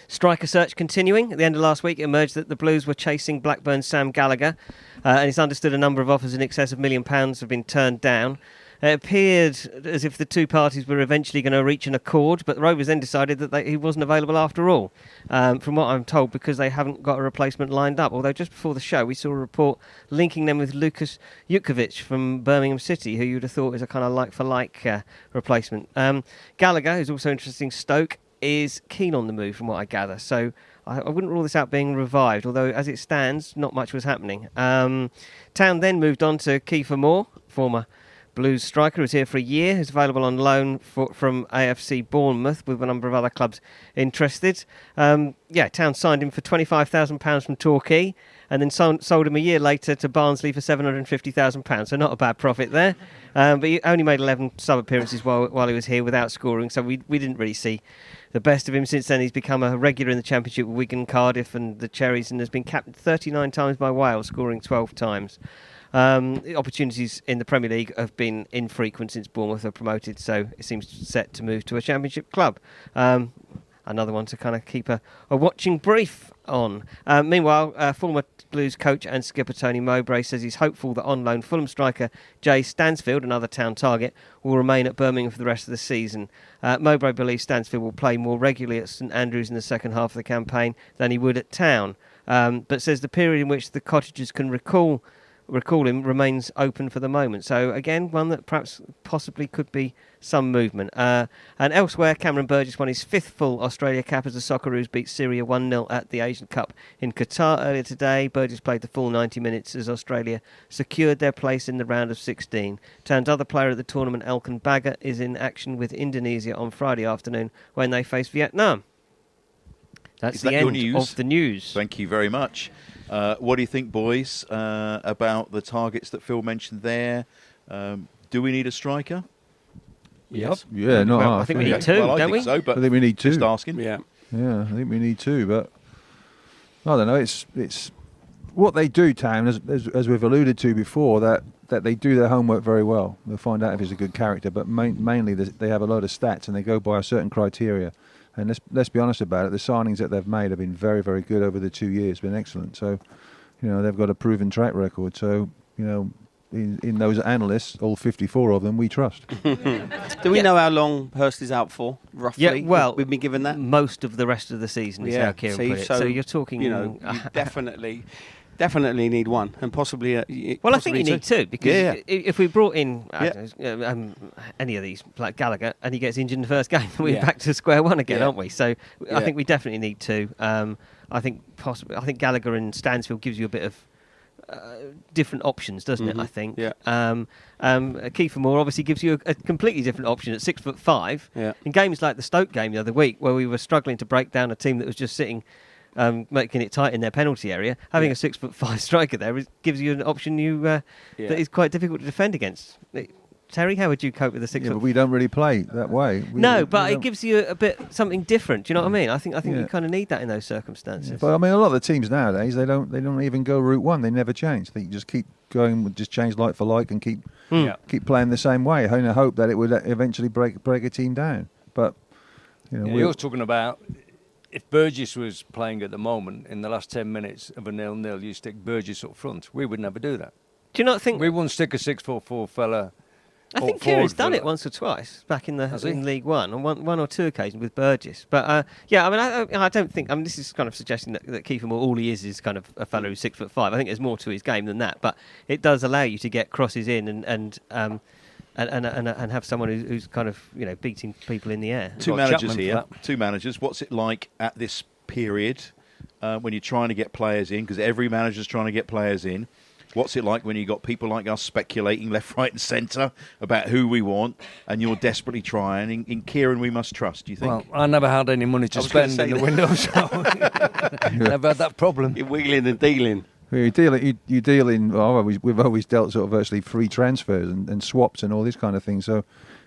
Striker search continuing. At the end of last week, it emerged that the Blues were chasing Blackburn's Sam Gallagher, and it's understood a number of offers in excess of £1 million have been turned down. It appeared as if the two parties were eventually going to reach an accord, but the Rovers then decided that he wasn't available after all, from what I'm told, because they haven't got a replacement lined up. Although just before the show, we saw a report linking them with Lukas Jutkovic from Birmingham City, who you'd have thought is a kind of like-for-like replacement. Gallagher, who's also interested in Stoke, is keen on the move, from what I gather. So I wouldn't rule this out being revived, although as it stands, not much was happening. Town then moved on to Kiefer Moore, former Blues striker, who's here for a year, who's available on loan from AFC Bournemouth with a number of other clubs interested. Town signed him for £25,000 from Torquay and then sold him a year later to Barnsley for £750,000, so not a bad profit there. But he only made 11 sub-appearances while he was here without scoring, so we didn't really see the best of him. Since then, he's become a regular in the Championship with Wigan, Cardiff and the Cherries, and has been captained 39 times by Wales, scoring 12 times. Opportunities in the Premier League have been infrequent since Bournemouth are promoted, so it seems set to move to a Championship club. Another one to kind of keep a watching brief on. Meanwhile, former Blues coach and skipper Tony Mowbray says he's hopeful that on-loan Fulham striker Jay Stansfield, another Town target, will remain at Birmingham for the rest of the season. Mowbray believes Stansfield will play more regularly at St Andrews in the second half of the campaign than he would at Town, but says the period in which the Cottagers can recall him remains open for the moment. So again, one that perhaps possibly could be some movement. And elsewhere, Cameron Burgess won his 5th full Australia cap as the Socceroos beat Syria 1-0 at the Asian Cup in Qatar earlier today. Burgess played the full 90 minutes as Australia secured their place in the round of 16. Town's other player at the tournament, Elkan Baggott, is in action with Indonesia on Friday afternoon when they face Vietnam. That's the end of the news.
Thank you very much. What do you think, boys, about the targets that Phil mentioned there? Do we need a striker?
Yes.
Yeah, no,
Well, I think we need two,
well, I
don't
think
we?
so, but
I think we need two.
just asking.
Yeah.
Yeah, I think we need two, but I don't know. It's what they do, Tam, as we've alluded to before, that they do their homework very well. They'll find out if he's a good character, but mainly they have a lot of stats and they go by a certain criteria. And let's be honest about it. The signings that they've made have been very, very good over the 2 years. Been excellent. So, they've got a proven track record. So, in those analysts, all 54 of them, we trust.
Do we know how long Hurst is out for, roughly?
Yeah, well,
we've been given that.
Most of the rest of the season is how Kieran put it. So you're talking,
you definitely need one, and possibly.
Well, I think you need two, because if we brought in any of these, like Gallagher, and he gets injured in the first game, then we're back to square one again, aren't we? So I think we definitely need two. I think Gallagher and Stansfield gives you a bit of different options, doesn't it? I think. Yeah. Kiefer Moore obviously gives you a completely different option at 6'5". Yeah. In games like the Stoke game the other week, where we were struggling to break down a team that was just sitting. Making it tight in their penalty area, having a 6'5" striker there gives you an option that is quite difficult to defend against. Terry, how would you cope with a 6'5"?
But we don't really play that way.
But it gives you a bit something different. Do you know what I mean? I think you kind of need that in those circumstances.
Yeah, but I mean, a lot of the teams nowadays they don't even go route one. They never change. They just keep going, just change like for like, and keep playing the same way. And hope that it would eventually break a team down. But
you're talking about. If Burgess was playing at the moment, in the last 10 minutes of a 0-0, you stick Burgess up front. We would never do that.
Do you not think...
We wouldn't stick a 6'4" fella...
I think Kieran's done it once or twice back in League One, on one or two occasions with Burgess. But, I don't think... this is kind of suggesting that Kiefer Moore, all he is kind of a fellow who's 6'5". I think there's more to his game than that. But it does allow you to get crosses in and have someone who's kind of beating people in the air.
Two managers here. Two managers. What's it like at this period when you're trying to get players in? Because every manager's trying to get players in. What's it like when you've got people like us speculating left, right, and centre about who we want, and you're desperately trying? In Kieran, we must trust. Do you think?
Well, I never had any money to spend in the window, so never had that problem.
You're wheeling and dealing.
You deal in. We've always dealt sort of virtually free transfers and swaps and all this kind of thing. So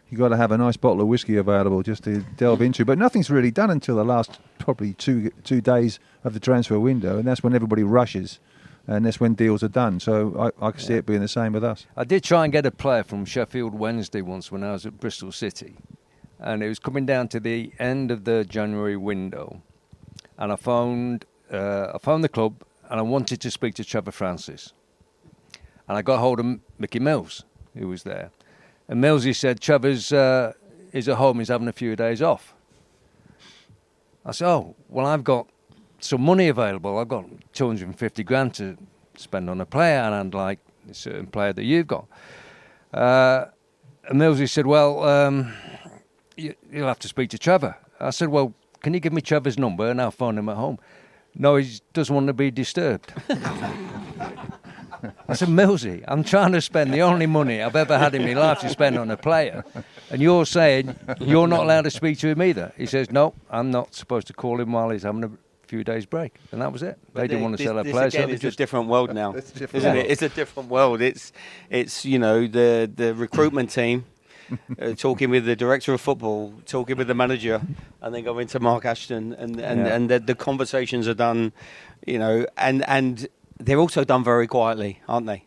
you've got to have a nice bottle of whiskey available just to delve into. But nothing's really done until the last probably two days of the transfer window, and that's when everybody rushes, and that's when deals are done. So I can see it being the same with us.
I did try and get a player from Sheffield Wednesday once when I was at Bristol City, and it was coming down to the end of the January window, and I phoned the club. And I wanted to speak to Trevor Francis. And I got hold of Mickey Mills, who was there. And Millsy said, Trevor's is at home, he's having a few days off. I said, I've got some money available. I've got 250 grand to spend on a player, and I'd like a certain player that you've got. And Millsy said, you'll have to speak to Trevor. I said, well, can you give me Trevor's number and I'll phone him at home? No, he doesn't want to be disturbed. I said, Millsy, I'm trying to spend the only money I've ever had in my life to spend on a player, and you're saying you're not allowed to speak to him either. He says, no, I'm not supposed to call him while he's having a few days break. And that was it. They didn't want to sell a player.
Again, so it's a different world now, isn't it? It's a different world. It's the recruitment team talking with the director of football, talking with the manager, and then going to Mark Ashton, and the conversations are done, and they're also done very quietly, aren't they?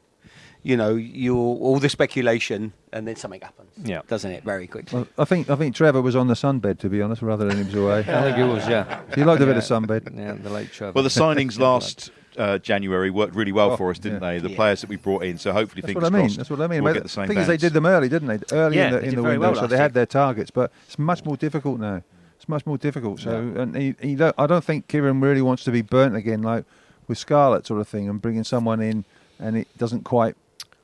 All the speculation, and then something happens, doesn't it, very quickly?
Well, I think Trevor was on the sunbed, to be honest, rather than he was away.
I think he was, yeah.
He liked a bit of sunbed.
Yeah, the late Trevor.
Well, the signings last January worked really well for us, didn't they? The players that we brought in. So hopefully,
That's what I mean.
We'll get the same
thing is, they did them early, didn't they? Early in the window,
well
so they had their targets. But it's much more difficult now. It's much more difficult. So, and I don't think Kieran really wants to be burnt again, like with Scarlett sort of thing, and bringing someone in, and it doesn't quite.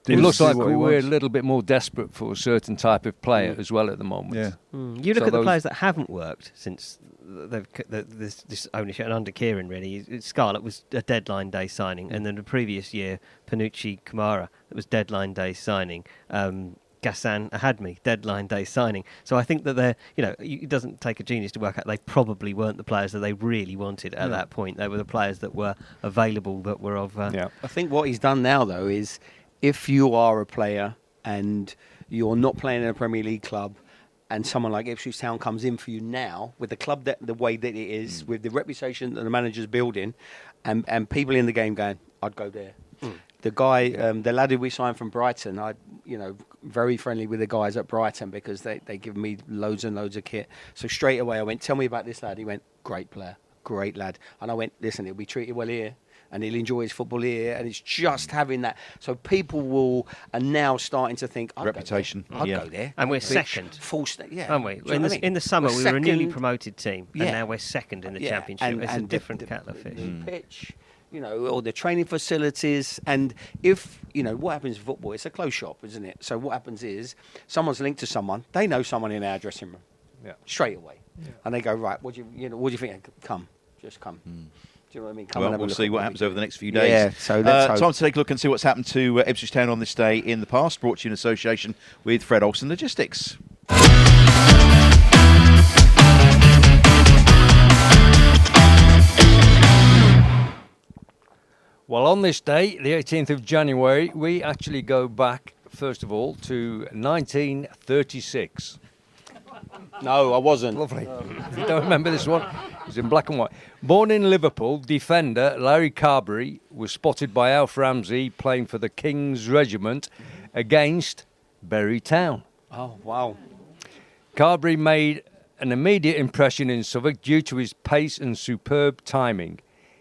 It looks like we're a little bit more desperate for a certain type of player as well at the moment.
Yeah.
You look at the players that haven't worked since this ownership, and under Kieran, really. Scarlett was a deadline day signing, and then the previous year, Panucci, Kamara, that was deadline day signing. Ghassan Ahadmi, deadline day signing. So I think that it doesn't take a genius to work out they probably weren't the players that they really wanted at that point. They were the players that were available, that were of...
I think what he's done now, though, is if you are a player and you're not playing in a Premier League club and someone like Ipswich Town comes in for you now with the club the way that it is, with the reputation that the manager's building, and people in the game going, I'd go there. The guy, the lad who we signed from Brighton, very friendly with the guys at Brighton because they give me loads and loads of kit. So straight away I went, tell me about this lad. He went, great player, great lad. And I went, listen, he'll be treated well here and he'll enjoy his football here. And it's just having that. So people are now starting to think,
reputation.
I'd go there.
And we're second.
Aren't
we? In the summer, we were a newly promoted team, and
Yeah.
now we're second in the championship. It's a different kettle of fish.
The pitch, or the training facilities. And if, what happens in football, it's a closed shop, isn't it? So what happens is someone's linked to someone. They know someone in our dressing room straight away. Yeah. And they go, right, what do you think? Come, just come. Do you know what I mean? Come
Well,
and have a
we'll
look
see
at
what
we
happens
do.
over the next few days.
Yeah, so let's hope.
Time to take a look and see what's happened to Ipswich Town on this day in the past, brought to you in association with Fred Olsen Logistics.
Well, on this day, the 18th of January, we actually go back, first of all, to 1936.
No, I wasn't.
Lovely. If you don't remember this one, it's in black and white. Born in Liverpool, defender Larry Carberry was spotted by Alf Ramsey playing for the King's Regiment against Bury Town.
Oh, wow.
Carberry made an immediate impression in Southwark due to his pace and superb timing.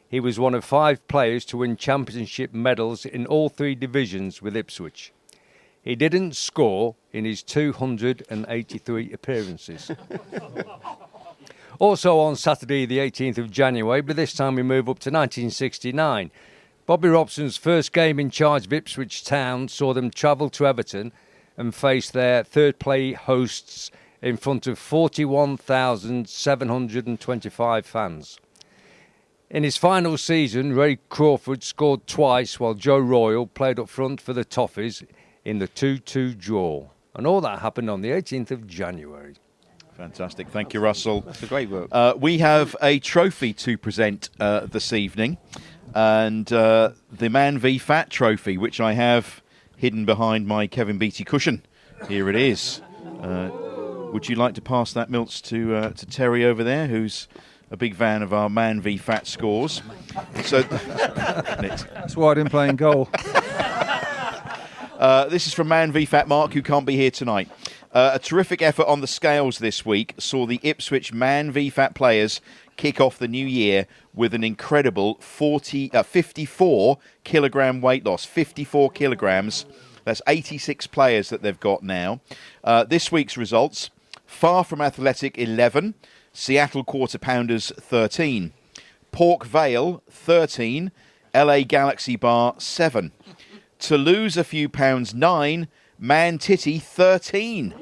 He was one of 5 players to win championship medals in all 3 divisions with Ipswich. He didn't score in his 283 appearances. Also on Saturday the 18th of January, but this time we move up to 1969. Bobby Robson's first game in charge of Ipswich Town saw them travel to Everton and face their third-play hosts in front of 41,725 fans. In his final season, Ray Crawford scored twice while Joe Royal played up front for the Toffees in the 2-2 draw. And all that happened on the 18th of January.
Fantastic. Thank you, Russell.
That's a great work.
We have a trophy to present this evening. And the Man v Fat trophy, which I have hidden behind my Kevin Beattie cushion. Here it is. Would you like to pass that, Milts, to Terry over there, who's a big fan of our Man v Fat scores? So
That's why I didn't play in goal.
This is from Man v Fat Mark, who can't be here tonight. A terrific effort on the scales this week saw the Ipswich Man v Fat players kick off the new year with an incredible 54 kilogram weight loss. 54 kilograms. That's 86 players that they've got now. This week's results: Far From Athletic 11, Seattle Quarter Pounders 13, Pork Vale 13, LA Galaxy Bar 7. To lose a few pounds 9, Man Titty 13.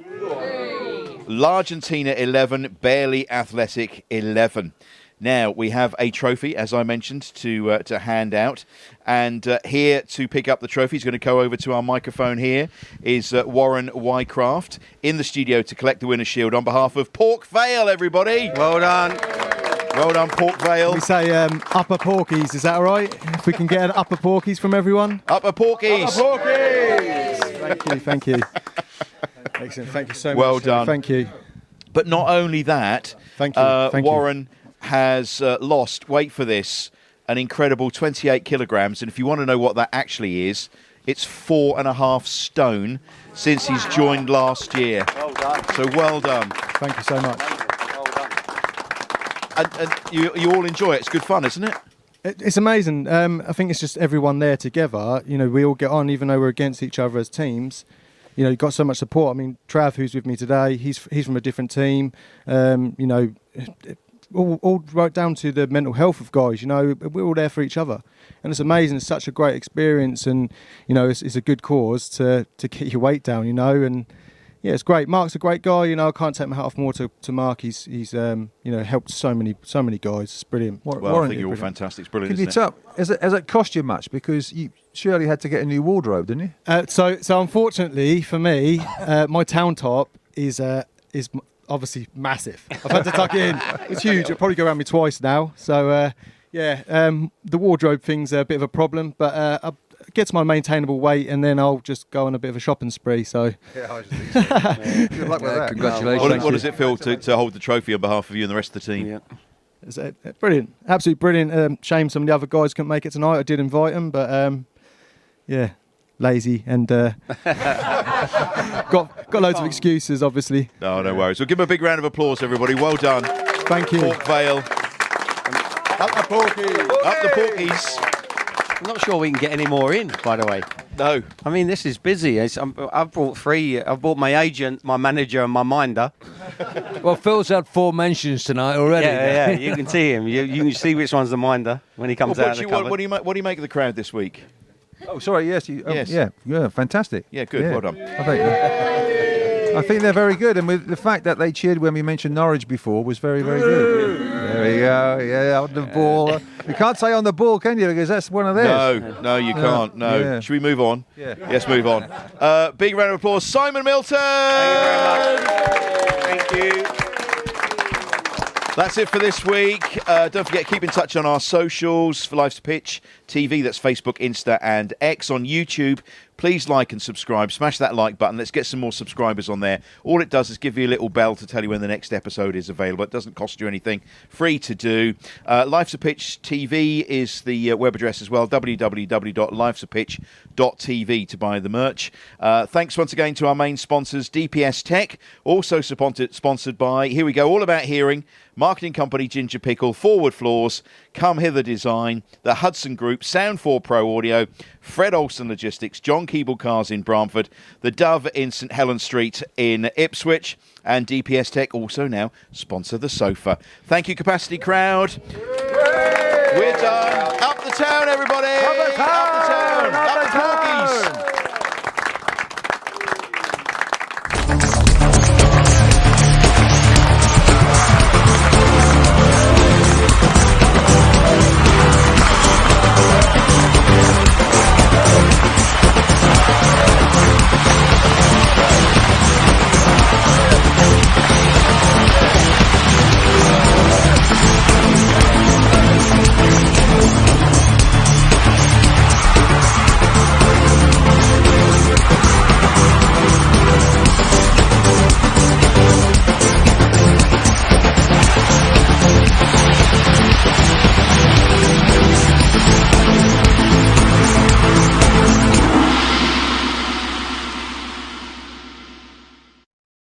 L'Argentina 11, Barely Athletic 11. Now, we have a trophy, as I mentioned, to hand out. And here to pick up the trophy, he's going to go over to our microphone here, is Warren Wycraft in the studio to collect the winner's shield on behalf of Pork Vale, everybody.
Well done.
Well done, Pork Vale.
We say upper porkies, is that all right? If we can get an upper porkies from everyone.
Upper Porkies.
Upper porkies! Thank you. Excellent, thank you so much.
Well done.
Thank you.
But not only that,
Thank you. Thank you.
Warren has lost, wait for this, an incredible 28 kilograms. And if you want to know what that actually is, it's 4.5 stone since he's joined last year.
Well done.
So well done.
Thank you so much.
Well done.
And you all enjoy it. It's good fun, isn't it?
It's amazing. I think it's just everyone there together. We all get on, even though we're against each other as teams. You've got so much support. I mean, Trav, who's with me today, he's from a different team. All right down to the mental health of guys. We're all there for each other, and it's amazing. It's such a great experience, and it's a good cause to get your weight down. And yeah, it's great. Mark's a great guy. I can't take my hat off more to Mark. He's helped so many guys. It's brilliant.
Well,
Warren,
I think you're all fantastic. It's brilliant,
Can you
isn't it?
tell? Has it cost you much? Because you surely had to get a new wardrobe, didn't you?
So unfortunately for me, my town top is obviously massive. I've had to tuck it in. It's huge. It'll probably go around me twice now. So the wardrobe thing's a bit of a problem, but get to my maintainable weight, and then I'll just go on a bit of a shopping spree. So
Yeah, I just think so. Good luck with that.
Congratulations.
What does it feel to hold the trophy on behalf of you and the rest of the team?
Yeah.
it's brilliant, absolutely brilliant. Shame some of the other guys couldn't make it tonight. I did invite them, but yeah, lazy and got loads of excuses, obviously.
No worries. Well, give him a big round of applause, everybody. Well done.
Thank you.
Port Vale. Up the Porkies. Up the Porkies.
I'm not sure we can get any more in, by the way.
No.
I mean, this is busy. I've brought 3. I've brought my agent, my manager, and my minder.
Well, Phil's had 4 mentions tonight already.
Yeah. You can see him. You can see which one's the minder when he comes out of the cupboard.
What do you make of the crowd this week?
Oh, sorry. Yes.
Yes.
Yeah. Fantastic.
Yeah, good. Well done.
I think they're very good, and with the fact that they cheered when we mentioned Norwich before was very, very good. There we go. Yeah, on the ball. You can't say on the ball, can you? Because that's one of theirs.
No, you can't. No.
Yeah.
Should we move on?
Yeah.
Yes, move on. Big round of applause, Simon Milton.
Thank you.
That's it for this week. Don't forget, keep in touch on our socials for Life's Pitch TV. That's Facebook, Insta, and X. On YouTube, please like and subscribe. Smash that like button. Let's get some more subscribers on there. All it does is give you a little bell to tell you when the next episode is available. It doesn't cost you anything. Free to do. Life's a Pitch TV is the web address as well. www.lifesapitch.tv to buy the merch. Thanks once again to our main sponsors, DPS Tech. Also sponsored by, here we go, All About Hearing, marketing company Ginger Pickle, Forward Floors, Come Hither Design, the Hudson Group, Sound 4 Pro Audio, Fred Olsen Logistics, John Keeble Cars in Bramford, the Dove in St Helens Street in Ipswich, and DPS Tech also now sponsor the sofa. Thank you, Capacity Crowd. We're done. Up the town, everybody. Up the town. Up the Porkies.